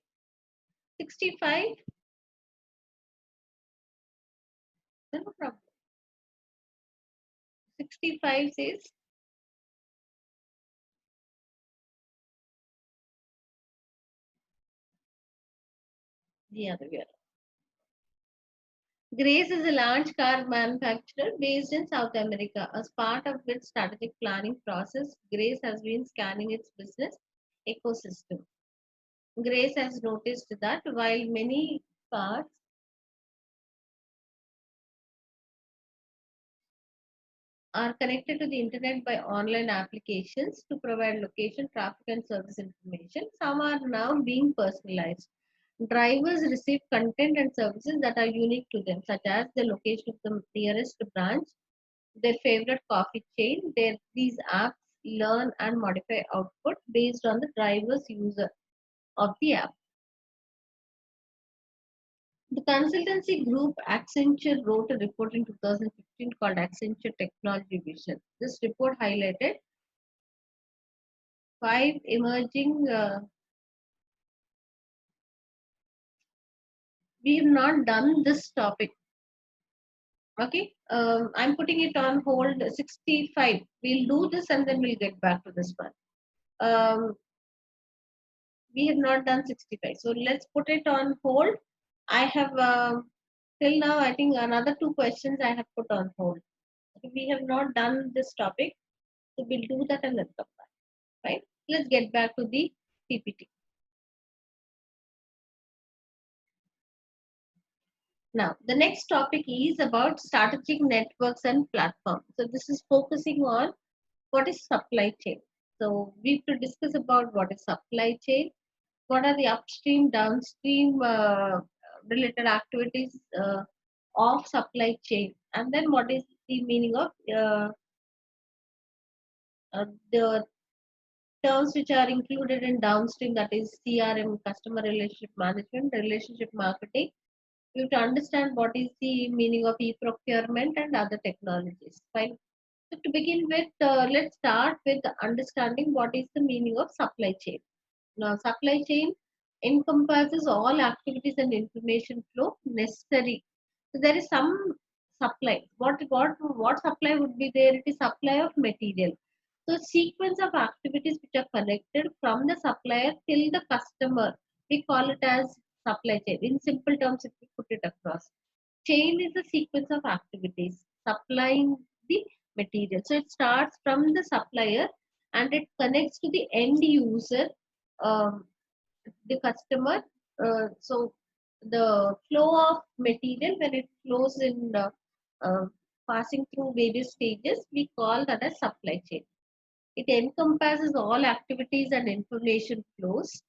65. No problem. 65 says the other way around. Grace is a large car manufacturer based in South America. As part of its strategic planning process, Grace has been scanning its business ecosystem. Grace has noticed that while many cars are connected to the internet by online applications to provide location, traffic, and service information, some are now being personalized. Drivers receive content and services that are unique to them, such as the location of the nearest branch, their favorite coffee chain. These apps learn and modify output based on the driver's user of the app. The consultancy group Accenture wrote a report in 2015 called Accenture Technology Vision. This report highlighted 5 emerging. We have not done this topic. Okay, I'm putting it on hold. 65. We'll do this and then we'll get back to this one. Um, We have not done 65. So let's put it on hold. I have till now, I think another two questions I have put on hold. We have not done this topic, so we'll do that and then come back. Right? Let's get back to the PPT. Now, the next topic is about strategic networks and platforms. So this is focusing on what is supply chain. So we have to discuss about what is supply chain, what are the upstream, downstream related activities of supply chain, and then what is the meaning of the terms which are included in downstream, that is CRM, customer relationship management, relationship marketing. You have to understand what is the meaning of e-procurement and other technologies. Fine. So to begin with, let's start with understanding what is the meaning of supply chain. Now, supply chain encompasses all activities and information flow necessary. So there is some supply. What supply would be there? It is supply of material. So sequence of activities which are connected from the supplier till the customer. We call it as supply chain. In simple terms, if we put it across, chain is a sequence of activities supplying the material. So it starts from the supplier and it connects to the end user, um, the customer. So the flow of material, when it flows in uh, passing through various stages, we call that as supply chain. It encompasses all activities and information flows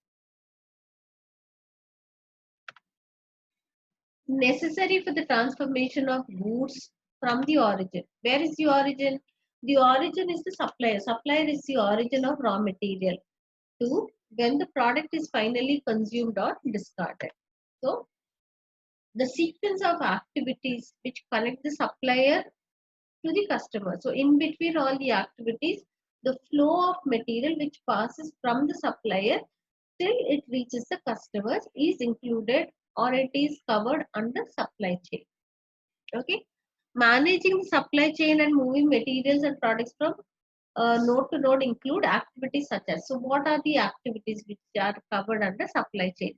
necessary for the transformation of goods from the origin. Where is the origin? The origin is the supplier. Supplier is the origin of raw material to when the product is finally consumed or discarded. So the sequence of activities which connect the supplier to the customer. So in between all the activities, the flow of material which passes from the supplier till it reaches the customers is included or it is covered under supply chain. Okay. Managing the supply chain and moving materials and products from node to node include activities such as. So what are the activities which are covered under supply chain?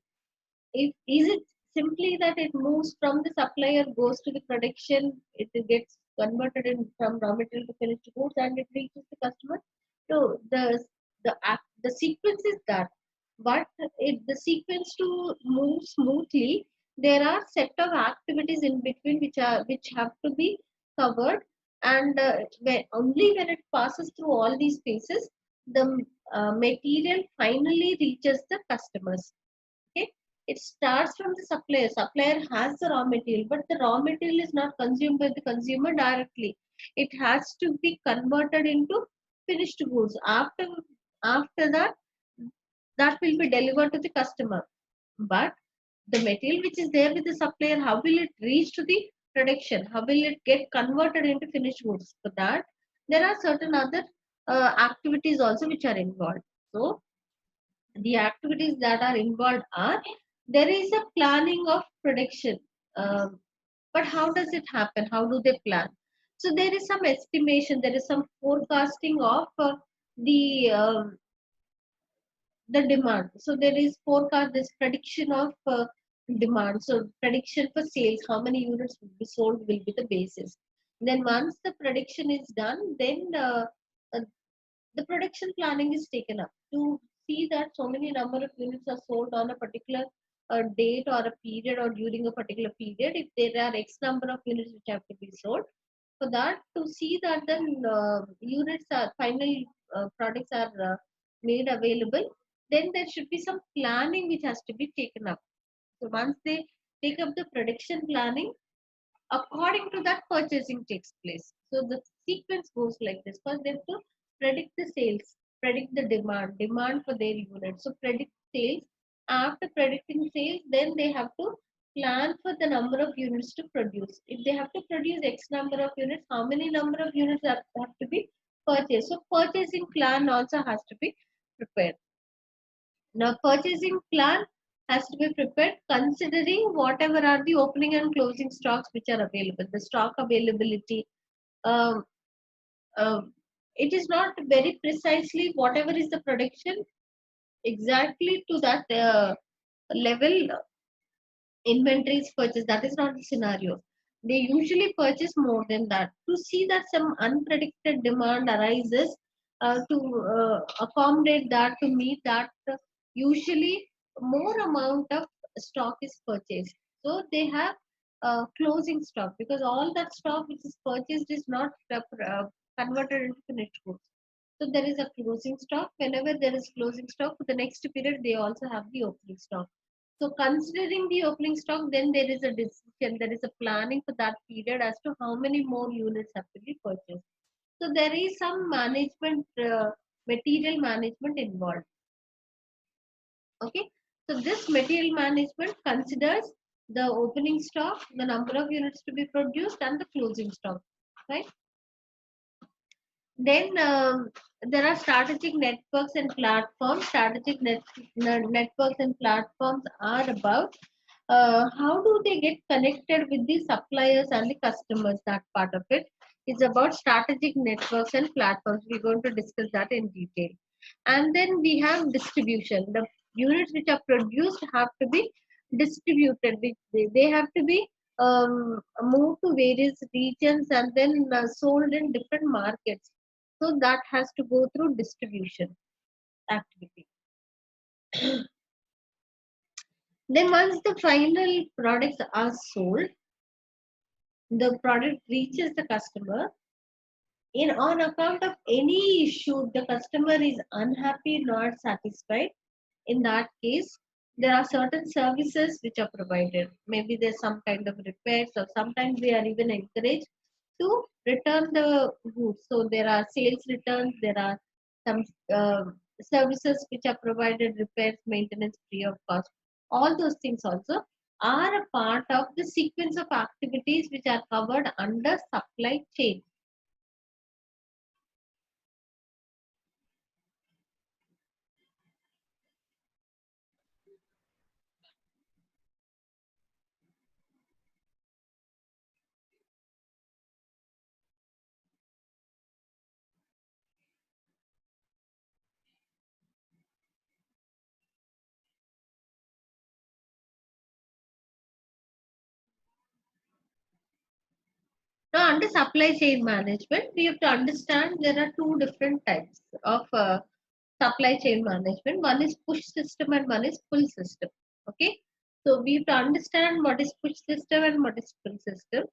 Is it simply that it moves from the supplier, goes to the production, it gets converted in from raw material to finished goods, and it reaches the customer? So the sequence is that, but if the sequence to move smoothly, there are set of activities in between which have to be covered, and only when it passes through all these phases, the material finally reaches the customers. Okay, it starts from the supplier. Supplier has the raw material, but the raw material is not consumed by the consumer directly. It has to be converted into finished goods. After that, that will be delivered to the customer. But the material which is there with the supplier, how will it reach to the production? How will it get converted into finished goods? For that, there are certain other activities also which are involved. So the activities that are involved are, there is a planning of production. But how does it happen? How do they plan? So there is some estimation, there is some forecasting of the demand. So there is forecast, this prediction of demand. So prediction for sales, how many units will be sold will be the basis. Then once the prediction is done, then uh, the production planning is taken up to see that so many number of units are sold on a particular date or a period or during a particular period. If there are X number of units which have to be sold, for that to see that then units are final products are made available, then there should be some planning which has to be taken up. So once they take up the production planning, according to that purchasing takes place. So the sequence goes like this. First they have to predict the sales, predict the demand for their unit. So predict sales. After predicting sales, then they have to plan for the number of units to produce. If they have to produce X number of units, how many number of units have to be purchased? So purchasing plan also has to be prepared. Now, purchasing plan has to be prepared considering whatever are the opening and closing stocks which are available, the stock availability. Um, um, it is not very precisely whatever is the production. exactly to that level inventories purchase. That is not the scenario. They usually purchase more than that. To see that some unpredicted demand arises, to accommodate that, to meet that, usually more amount of stock is purchased. So they have closing stock, because all that stock which is purchased is not converted into finished goods. So there is a closing stock. Whenever there is closing stock for the next period, they also have the opening stock. So considering the opening stock, then there is a decision, there is a planning for that period as to how many more units have to be purchased. So there is some management, material management involved. Okay. So this material management considers the opening stock, the number of units to be produced, and the closing stock. Right. Then there are strategic networks and platforms. Networks and platforms are about how do they get connected with the suppliers and the customers. That part of it is about strategic networks and platforms. We're going to discuss that in detail. And then we have distribution. The units which are produced have to be distributed. They have to be moved to various regions and then sold in different markets. So that has to go through distribution activity. Then once the final products are sold, the product reaches the customer. In on account of any issue, the customer is unhappy, not satisfied. In that case, there are certain services which are provided. Maybe there's some kind of repairs, or sometimes we are even encouraged to return the goods. So there are sales returns, there are some services which are provided, repairs, maintenance free of cost. All those things also are a part of the sequence of activities which are covered under supply chain. Now, under supply chain management, we have to understand there are two different types of supply chain management. One is push system and one is pull system. Okay. So we have to understand what is push system and what is pull system.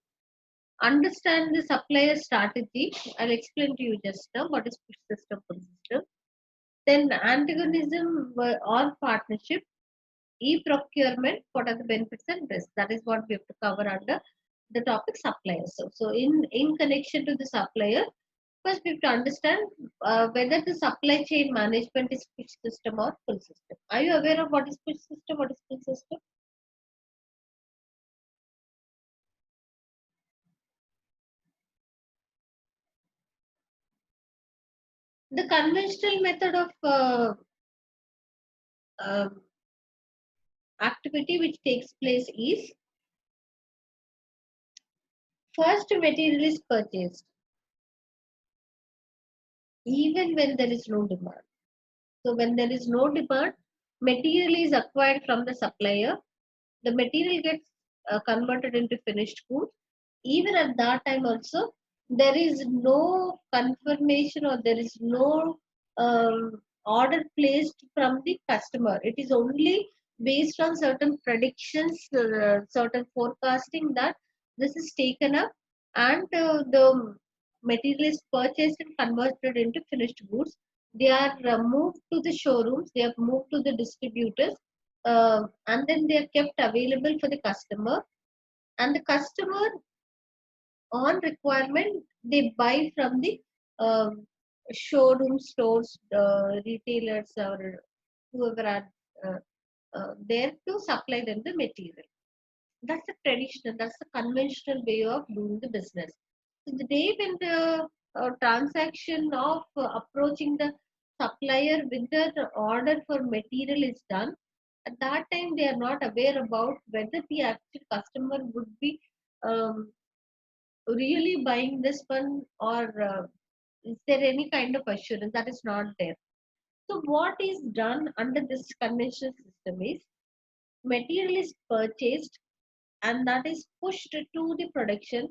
Understand the supplier strategy. I'll explain to you just now what is push system, pull system. Then antagonism or partnership, e-procurement, what are the benefits and risks? That is what we have to cover under the topic suppliers. So in connection to the supplier, first we have to understand whether the supply chain management is push system or pull system. Are you aware of what is push system, what is pull system? The conventional method of um activity which takes place is, first material is purchased even when there is no demand. So when there is no demand, material is acquired from the supplier. The material gets converted into finished goods. Even at that time also, there is no confirmation or there is no order placed from the customer. It is only based on certain predictions, certain forecasting, that this is taken up, and the material is purchased and converted into finished goods. They are moved to the showrooms, they are moved to the distributors, and then they are kept available for the customer. And the customer, on requirement, they buy from the um, showroom stores, retailers, or whoever are there to supply them the material. That's the traditional, that's the conventional way of doing the business. So the day when the transaction of approaching the supplier with the order for material is done, at that time they are not aware about whether the actual customer would be um, really buying this one, or is there any kind of assurance that is not there. So what is done under this conventional system is material is purchased and that is pushed to the production.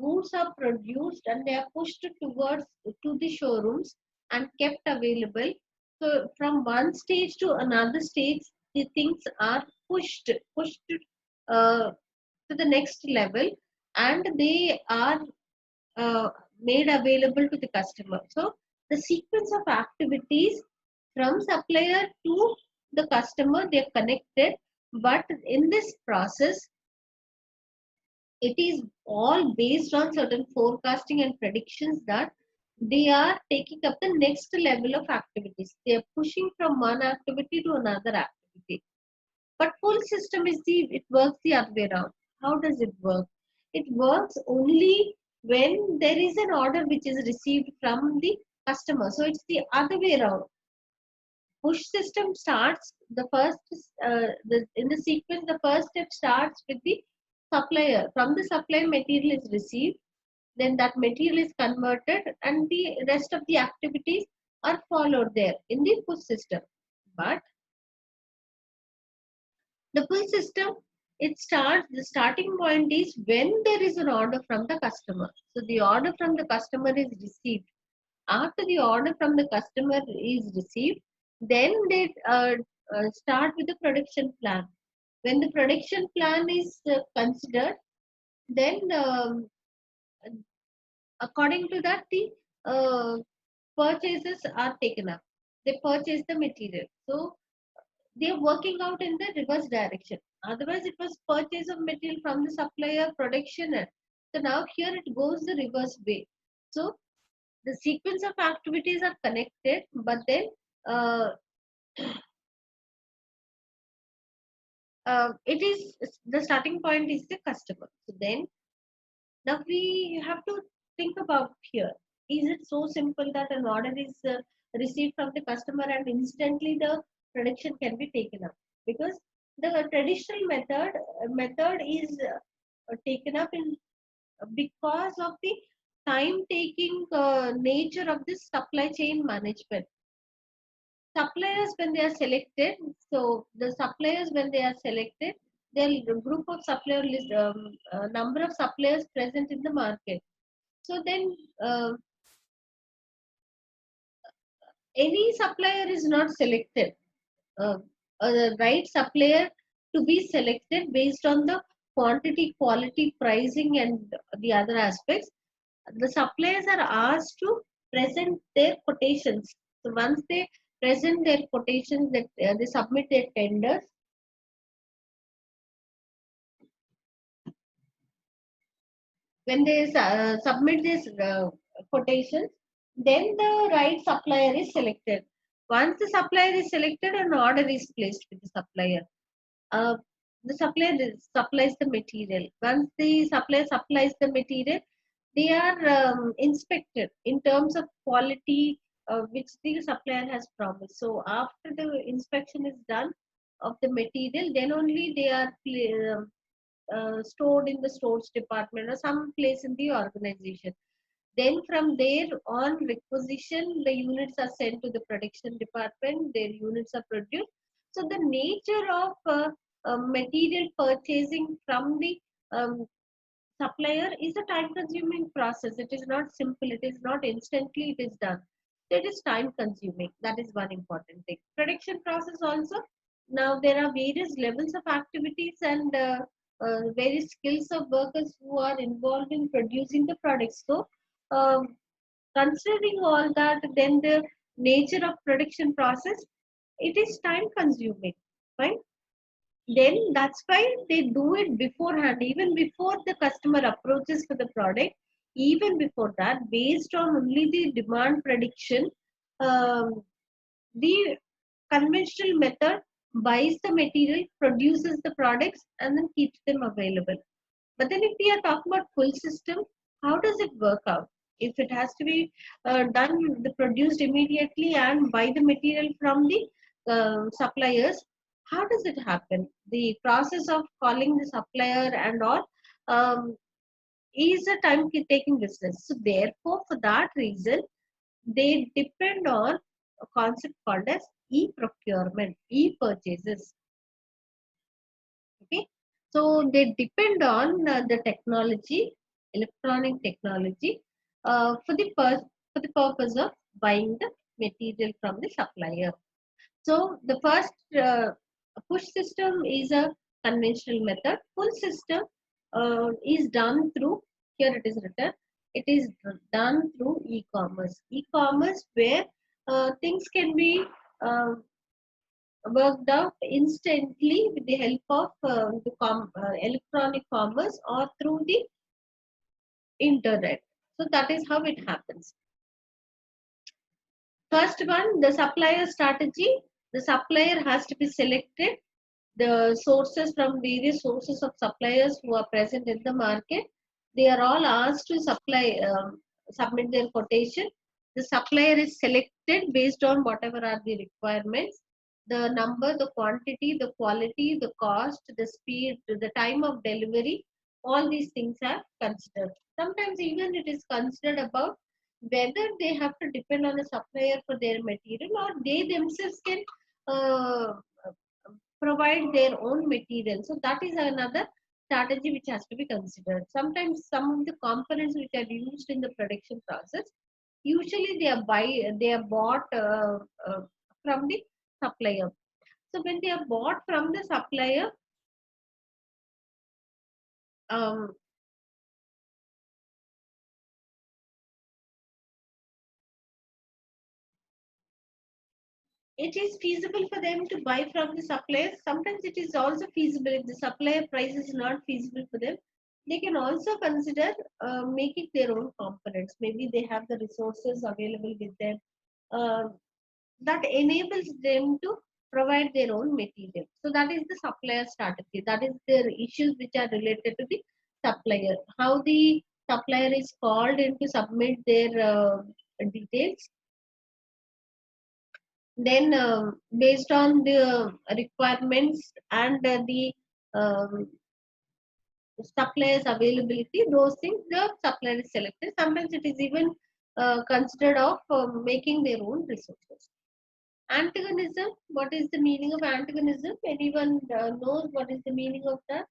Goods are produced and they are pushed towards to the showrooms and kept available. So from one stage to another stage, the things are pushed uh, to the next level, and they are uh, made available to the customer. So the sequence of activities from supplier to the customer, they are connected, but in this process it is all based on certain forecasting and predictions that they are taking up the next level of activities. They are pushing from one activity to another activity. But full system is it works the other way around. How does it work? It works only when there is an order which is received from the customer. So it's the other way around. Push system starts the first in the sequence. The first step starts with the supplier. From the supplier, material is received, then that material is converted, and the rest of the activities are followed there in the push system. But the pull system, it starts, the starting point is when there is an order from the customer. So the order from the customer is received. After the order from the customer is received, then they start with the production plan. When the production plan is considered, then according to that, the uh, purchases are taken up. They purchase the material. So they are working out in the reverse direction. Otherwise, it was purchase of material from the supplier, production. So now here it goes the reverse way. So the sequence of activities are connected, but then uh, it is the starting point is the customer. So then now we have to think about here. Is it so simple that an order is received from the customer and instantly the production can be taken up? Because the traditional method is taken up in because of the time taking nature of this supply chain management. Suppliers when they are selected, so the suppliers when they are selected, there are a group of supplier list, number of suppliers present in the market. So then any supplier is not selected. Uh, the right supplier to be selected based on the quantity, quality, pricing, and the other aspects. The suppliers are asked to present their quotations. So once they present their quotations, that they submit their tenders. When they submit these quotations, then the right supplier is selected. Once the supplier is selected, an order is placed with the supplier. Uh, the supplier supplies the material. Once the supplier supplies the material, they are inspected in terms of quality which the supplier has promised. So after the inspection is done of the material, then only they are stored in the stores department or some place in the organization. Then from there on requisition, the units are sent to the production department, their units are produced. So the nature of material purchasing from the um, supplier is a time consuming process. It is not simple, it is not instantly it is done. It is time consuming. That is one important thing. Production process also. Now there are various levels of activities and various skills of workers who are involved in producing the products. So considering all that, then the nature of production process, it is time consuming, right? Then that's why they do it beforehand, even before the customer approaches for the product. Even before that, based on only the demand prediction, um, the conventional method buys the material, produces the products, and then keeps them available. But then if we are talking about full system, how does it work out? If it has to be done, the produced immediately and buy the material from the suppliers, how does it happen? The process of calling the supplier and all is a time taking business. So therefore, for that reason, they depend on a concept called as e-procurement, e-purchases. Okay, so they depend on the technology, electronic technology, for the purpose of buying the material from the supplier. So the first push system is a conventional method. Pull system is done through, here it is written, it is done through e-commerce. E-commerce where things can be uh, worked out instantly with the help of electronic commerce or through the internet. So that is how it happens. First one, the supplier strategy. The supplier has to be selected. The sources from various sources of suppliers who are present in the market, they are all asked to submit their quotation. The supplier is selected based on whatever are the requirements, the number, the quantity, the quality, the cost, the speed, the time of delivery. All these things are considered. Sometimes even it is considered about whether they have to depend on a supplier for their material or they themselves can uh, provide their own material. So that is another strategy which has to be considered. Sometimes some of the components which are used in the production process, usually they are bought from the supplier. So when they are bought from the supplier, um, it is feasible for them to buy from the suppliers. Sometimes it is also feasible if the supplier price is not feasible for them. They can also consider making their own components. Maybe they have the resources available with them uh, that enables them to provide their own material. So that is the supplier strategy. That is the issues which are related to the supplier. How the supplier is called in to submit their details, then based on the requirements and the um, suppliers availability, those things the supplier is selected. Sometimes it is even considered of making their own resources. Antagonism, what is the meaning of antagonism? Anyone knows what is the meaning of that?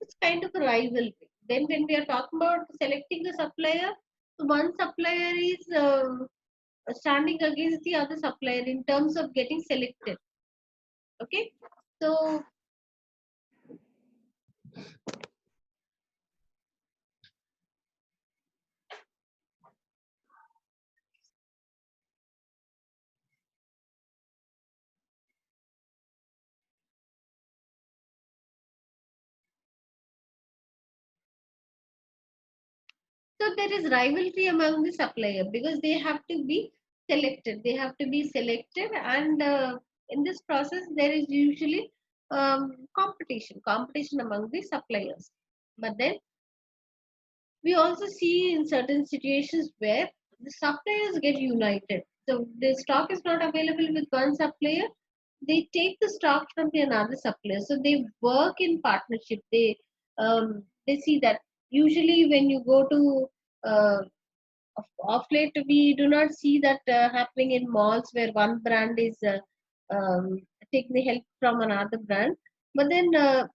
It's kind of a rivalry. Then when we are talking about selecting a supplier, so one supplier is standing against the other supplier in terms of getting selected. Okay, so there is rivalry among the supplier because they have to be selected. They have to be selected, and in this process, there is usually competition among the suppliers. But then we also see in certain situations where the suppliers get united. So the stock is not available with one supplier, they take the stock from the another supplier. So they work in partnership. They see that usually when you go to uh, of late we do not see that happening in malls where one brand is taking the help from another brand. But then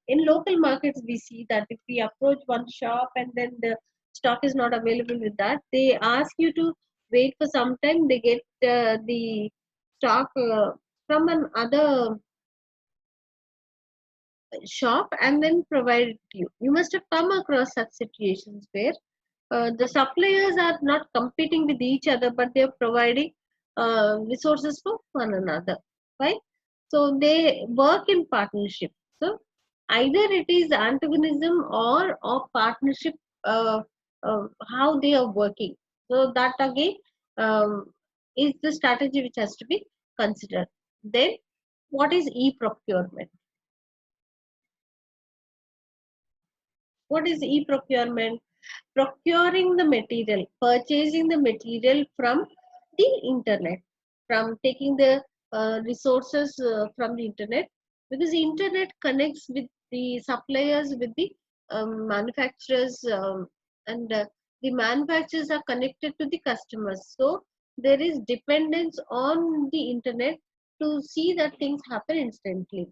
in local markets we see that if we approach one shop and then the stock is not available with that, they ask you to wait for some time. They get the stock from another shop and then provide it to you. You must have come across such situations where the suppliers are not competing with each other, but they are providing resources for one another. Right? So they work in partnership. So either it is antagonism or partnership. Uh, how they are working. So that again is the strategy which has to be considered. Then, what is e-procurement? What is e-procurement? Procuring the material, purchasing the material from the internet, from taking the resources from the internet, because the internet connects with the suppliers, with the manufacturers, and the manufacturers are connected to the customers. So there is dependence on the internet to see that things happen instantly.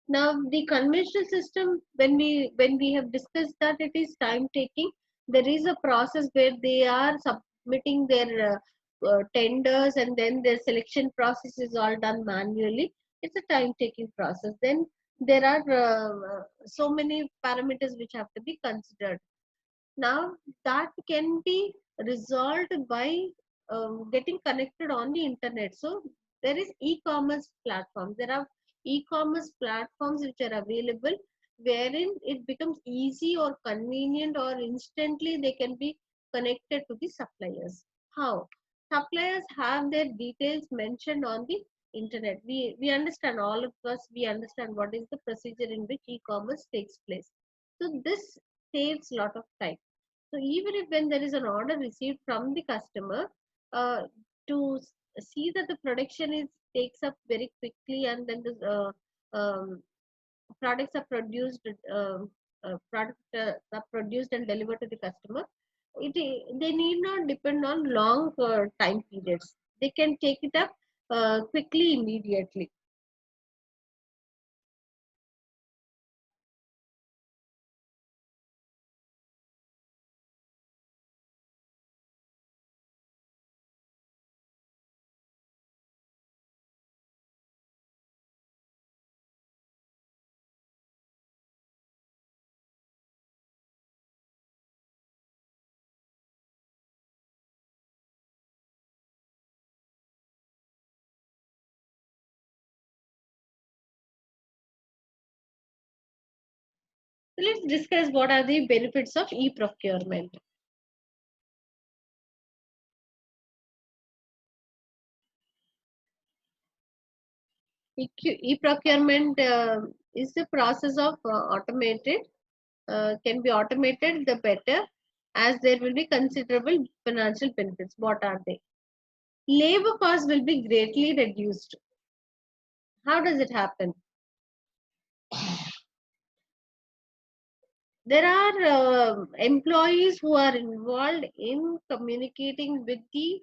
Now, the conventional system, when we have discussed that it is time taking, there is a process where they are submitting their tenders, and then their selection process is all done manually. It's a time taking process. Then there are so many parameters which have to be considered. Now that can be resolved by getting connected on the internet. So there is e-commerce platforms. There are e-commerce platforms which are available, wherein it becomes easy or convenient or instantly they can be connected to the suppliers. How? Suppliers have their details mentioned on the internet. We understand, all of us, we understand what is the procedure in which e-commerce takes place. So this saves a lot of time. So even if when there is an order received from the customer, uh, to see that the production is takes up very quickly, and then the products are produced, are produced and delivered to the customer. They need not depend on long time periods. They can take it up quickly, immediately. So let's discuss what are the benefits of e-procurement. E-procurement is the process of automated, can be automated, the better, as there will be considerable financial benefits. What are they? Labor cost will be greatly reduced. How does it happen? There are employees who are involved in communicating with the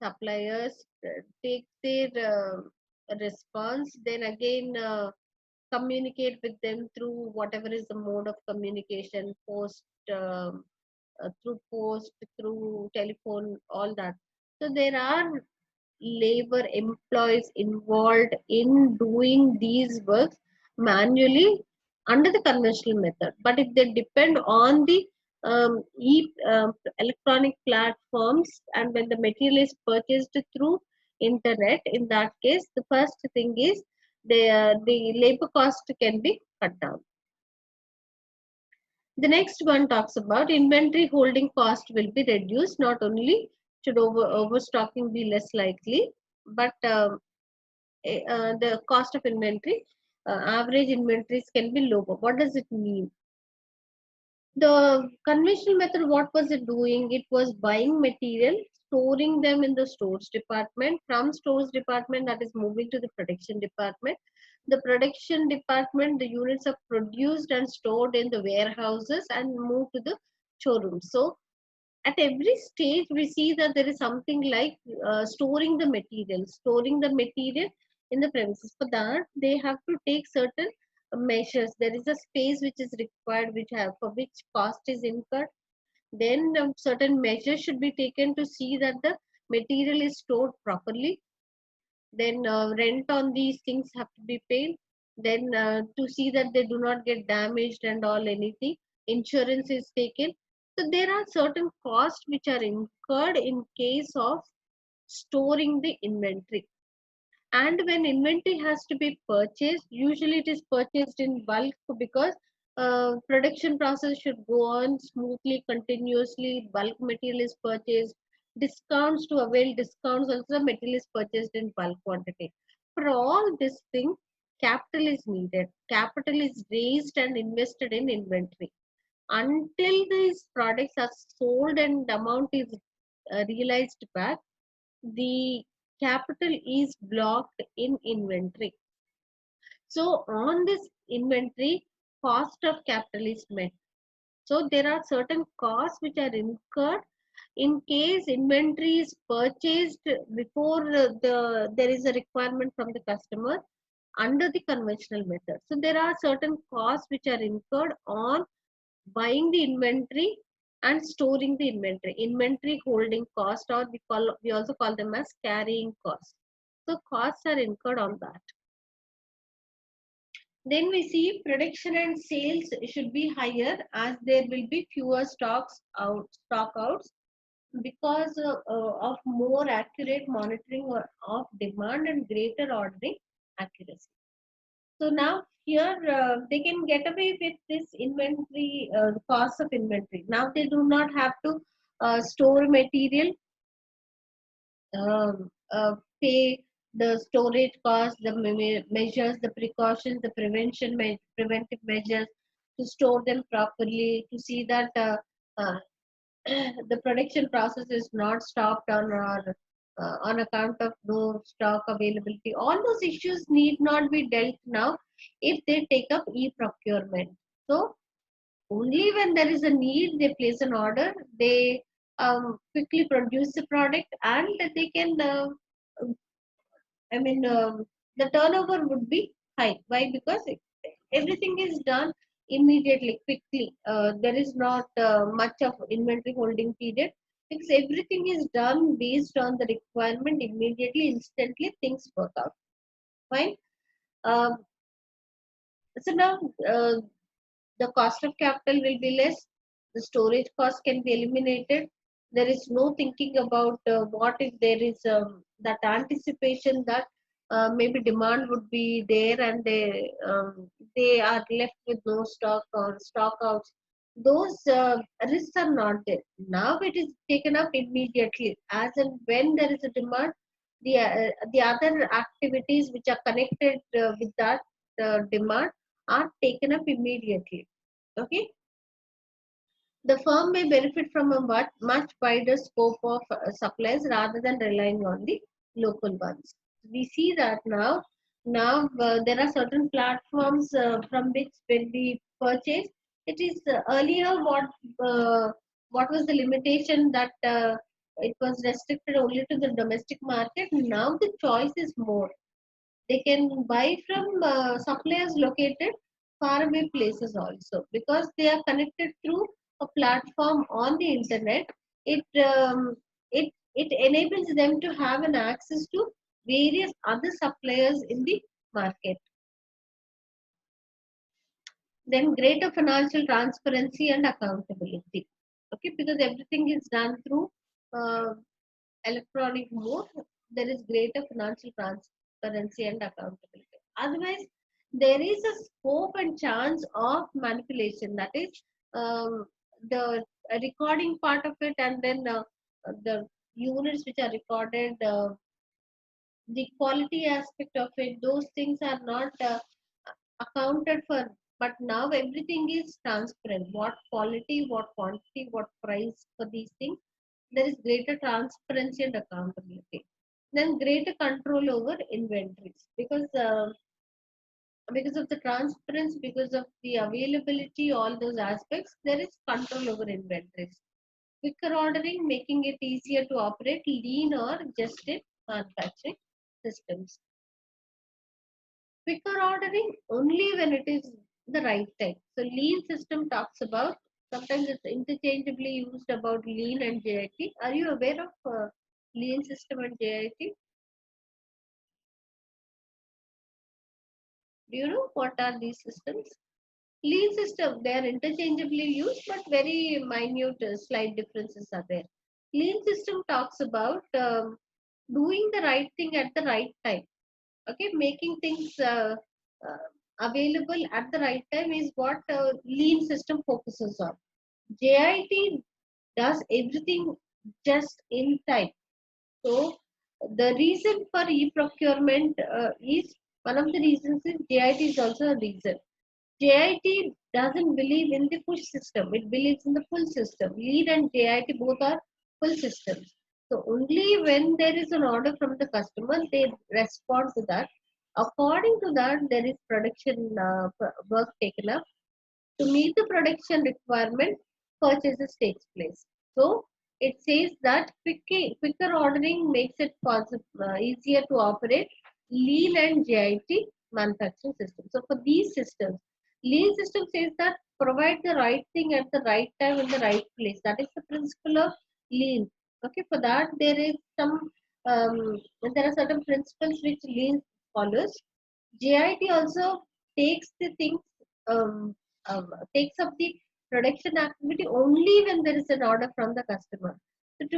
suppliers, take their response, then again communicate with them through whatever is the mode of communication, through post, through telephone, all that. So there are labor employees involved in doing these works manually under the conventional method. But if they depend on the electronic platforms, and when the material is purchased through internet, in that case, the first thing is the labor cost can be cut down. The next one talks about inventory holding cost will be reduced. Not only should overstocking be less likely, but the cost of inventory, average inventories can be lower. What does it mean? The conventional method, what was it doing? It was buying material, storing them in the stores department. From stores department, that is moving to the production department. The production department, the units are produced and stored in the warehouses and moved to the showroom. So at every stage we see that there is something like storing the material in the premises. For that they have to take certain measures. There is a space which is required, which have for which cost is incurred. Then certain measures should be taken to see that the material is stored properly. Then rent on these things have to be paid. Then to see that they do not get damaged and all, anything, insurance is taken. So there are certain costs which are incurred in case of storing the inventory. And when inventory has to be purchased, usually it is purchased in bulk, because production process should go on smoothly, continuously. Bulk material is purchased. Discounts, to avail discounts, also material is purchased in bulk quantity. For all this thing, capital is needed. Capital is raised and invested in inventory. Until these products are sold and the amount is realized back, the capital is blocked in inventory. So on this inventory, cost of capital is met. So there are certain costs which are incurred in case inventory is purchased before there is a requirement from the customer under the conventional method. So there are certain costs which are incurred on buying the inventory and storing the inventory. Inventory holding cost, or we also call them as carrying costs. So costs are incurred on that. Then we see production and sales should be higher, as there will be fewer stock outs, because of more accurate monitoring of demand and greater ordering accuracy. So now here they can get away with this inventory, cost of inventory. Now they do not have to store material, pay the storage cost, the measures, the precautions, the preventive measures to store them properly, to see that uh, the production process is not stopped on account of no stock availability. All those issues need not be dealt now if they take up e-procurement. So only when there is a need, they place an order, they quickly produce the product, and they can I mean, the turnover would be high. Why? Because everything is done immediately, quickly. There is not much of inventory holding period, because everything is done based on the requirement immediately, instantly. Things work out. Fine. Um, so now the cost of capital will be less. The storage cost can be eliminated. There is no thinking about what if there is that anticipation that maybe demand would be there, and they are left with no stock or stock outs. Those risks are not there. Now it is taken up immediately, as and when there is a demand. The other activities which are connected with that demand are taken up immediately. Okay, the firm may benefit from a much wider scope of supplies rather than relying on the local ones. We see that now there are certain platforms from which when we purchase, it is earlier what was the limitation that it was restricted only to the domestic market. Now the choice is more. They can buy from suppliers located far away places also, because they are connected through a platform on the internet. It it it enables them to have an access to various other suppliers in the market. Then greater financial transparency and accountability. Okay, because everything is done through uh, electronic mode, there is greater financial transparency and accountability. Otherwise, there is a scope and chance of manipulation. That is the recording part of it, and then the units which are recorded, the quality aspect of it, those things are not accounted for. But now everything is transparent. What quality, what quantity, what price for these things, there is greater transparency and accountability. Then greater control over inventories, because of the transparency, because of the availability, all those aspects, there is control over inventories. Quicker ordering, making it easier to operate lean or just in manufacturing systems. Quicker ordering only when it is the right time. So lean system talks about, sometimes it's interchangeably used about lean and JIT. Are you aware of lean system and JIT? Do you know what are these systems? Lean system, they are interchangeably used, but very minute slight differences are there. Lean system talks about doing the right thing at the right time. Okay, making things available at the right time is what lean system focuses on. JIT does everything just in time. So the reason for e-procurement is, one of the reasons is JIT is also a reason. JIT doesn't believe in the push system, it believes in the pull system. Lead and JIT both are pull systems. So only when there is an order from the customer, they respond to that. According to that, there is production work taken up. To meet the production requirement, purchases takes place. So it says that quicker ordering makes it easier to operate lean and JIT manufacturing systems. So for these systems, lean system says that provide the right thing at the right time in the right place. That is the principle of lean. Okay, for that um, there are certain principles which lean follows. JIT also takes the things takes up the production activity only when there is an order from the customer. So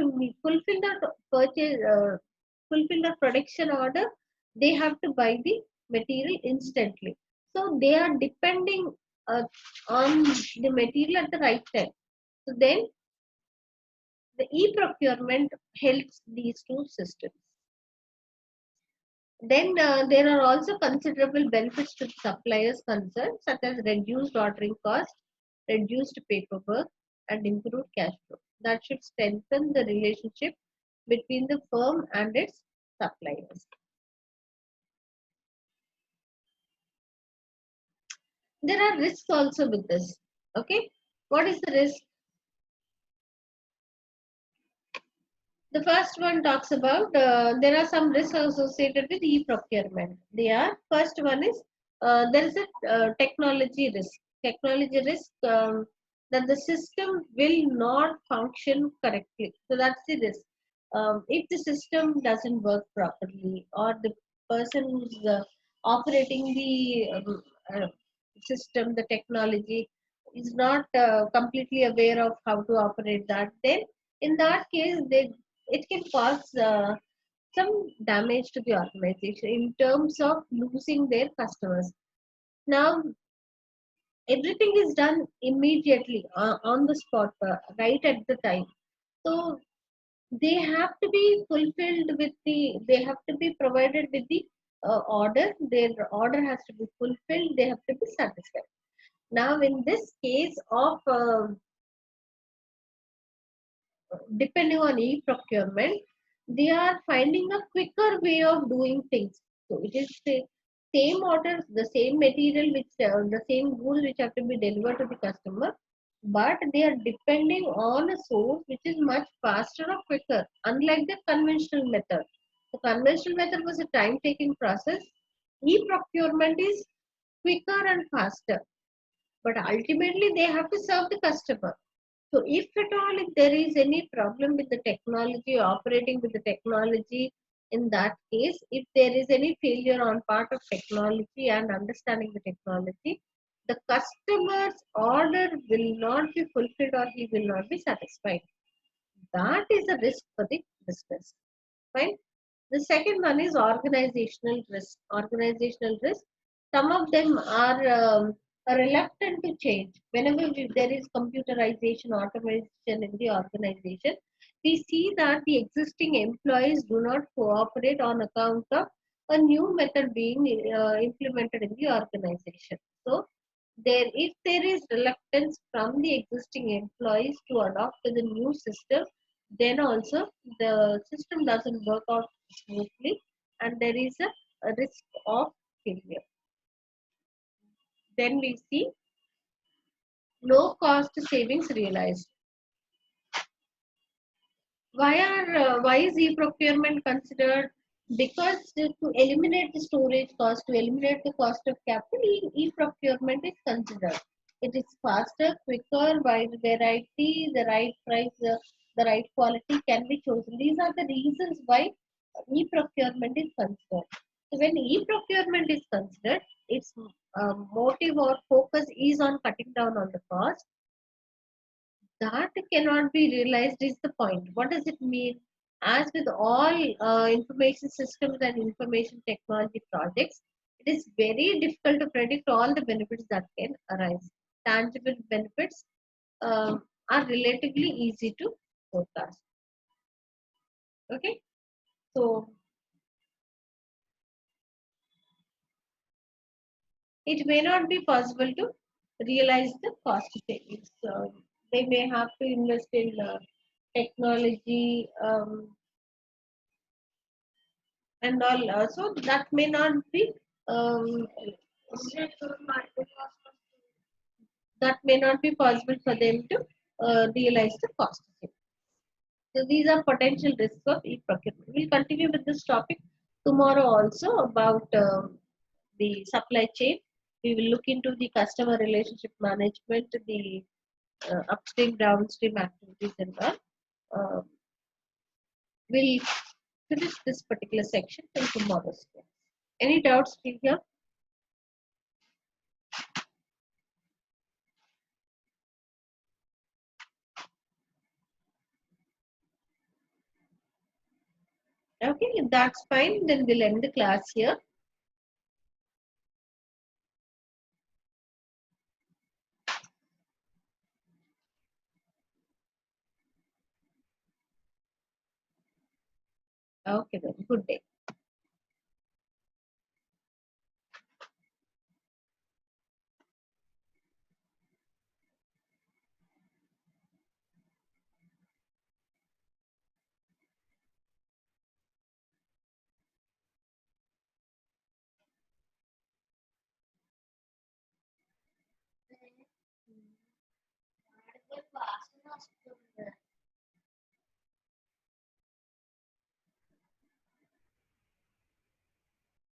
fulfill the purchase, fulfill the production order, they have to buy the material instantly. So they are depending uh, on the material at the right time. So then the e-procurement helps these two systems. Then there are also considerable benefits to suppliers concerned, such as reduced ordering cost, reduced paperwork, and improved cash flow. That should strengthen the relationship between the firm and its suppliers. There are risks also with this. Okay, what is the risk? The first one talks about there are some risks associated with e-procurement. They are first one is there is a technology risk. Technology risk that the system will not function correctly. So that's the risk. If the system doesn't work properly, or the person who's operating the system, the technology, is not completely aware of how to operate that, then in that case, it can cause some damage to the organization in terms of losing their customers. Now, everything is done immediately on the spot, right at the time. So they have to be fulfilled with they have to be provided with the order. Their order has to be fulfilled. They have to be satisfied. Now, in this case of depending on e-procurement, they are finding a quicker way of doing things. So it is the same orders, the same material, the same goods which have to be delivered to the customer, but they are depending on a source which is much faster or quicker, unlike the conventional method. The conventional method was a time-taking process. E-procurement is quicker and faster, but ultimately they have to serve the customer. So if at all if there is any problem with the technology, operating with the technology, in that case, if there is any failure on part of technology and understanding the technology, the customer's order will not be fulfilled or he will not be satisfied. That is a risk for the business. Fine. The second one is organizational risk. Organizational risk. Some of them are reluctant to change. Whenever there is computerization, automation in the organization, we see that the existing employees do not cooperate on account of a new method being implemented in the organization. So, if there is reluctance from the existing employees to adopt to the new system, then also the system doesn't work out smoothly and there is a risk of failure. Then we see low cost savings realized. Why is e-procurement considered? Because to eliminate the storage cost, to eliminate the cost of capital, e-procurement is considered. It is faster, quicker, wide variety, the right price, the right quality can be chosen. These are the reasons why e-procurement is considered. So when e-procurement is considered, its motive or focus is on cutting down on the cost. That cannot be realized is the point. What does it mean? As with all information systems and information technology projects, it is very difficult to predict all the benefits that can arise. Tangible benefits are relatively easy to forecast. Okay, so it may not be possible to realize the cost savings. They may have to invest in technology and all. So that may not be um, that may not be possible for them to realize the cost savings. So these are potential risks of e-procurement. We'll continue with this topic tomorrow also about the supply chain. We will look into the customer relationship management, the upstream, downstream activities and all. Uh, we'll finish this particular section in tomorrow's class. Any doubts here? Okay, if that's fine, then we'll end the class here. Okay then, good day.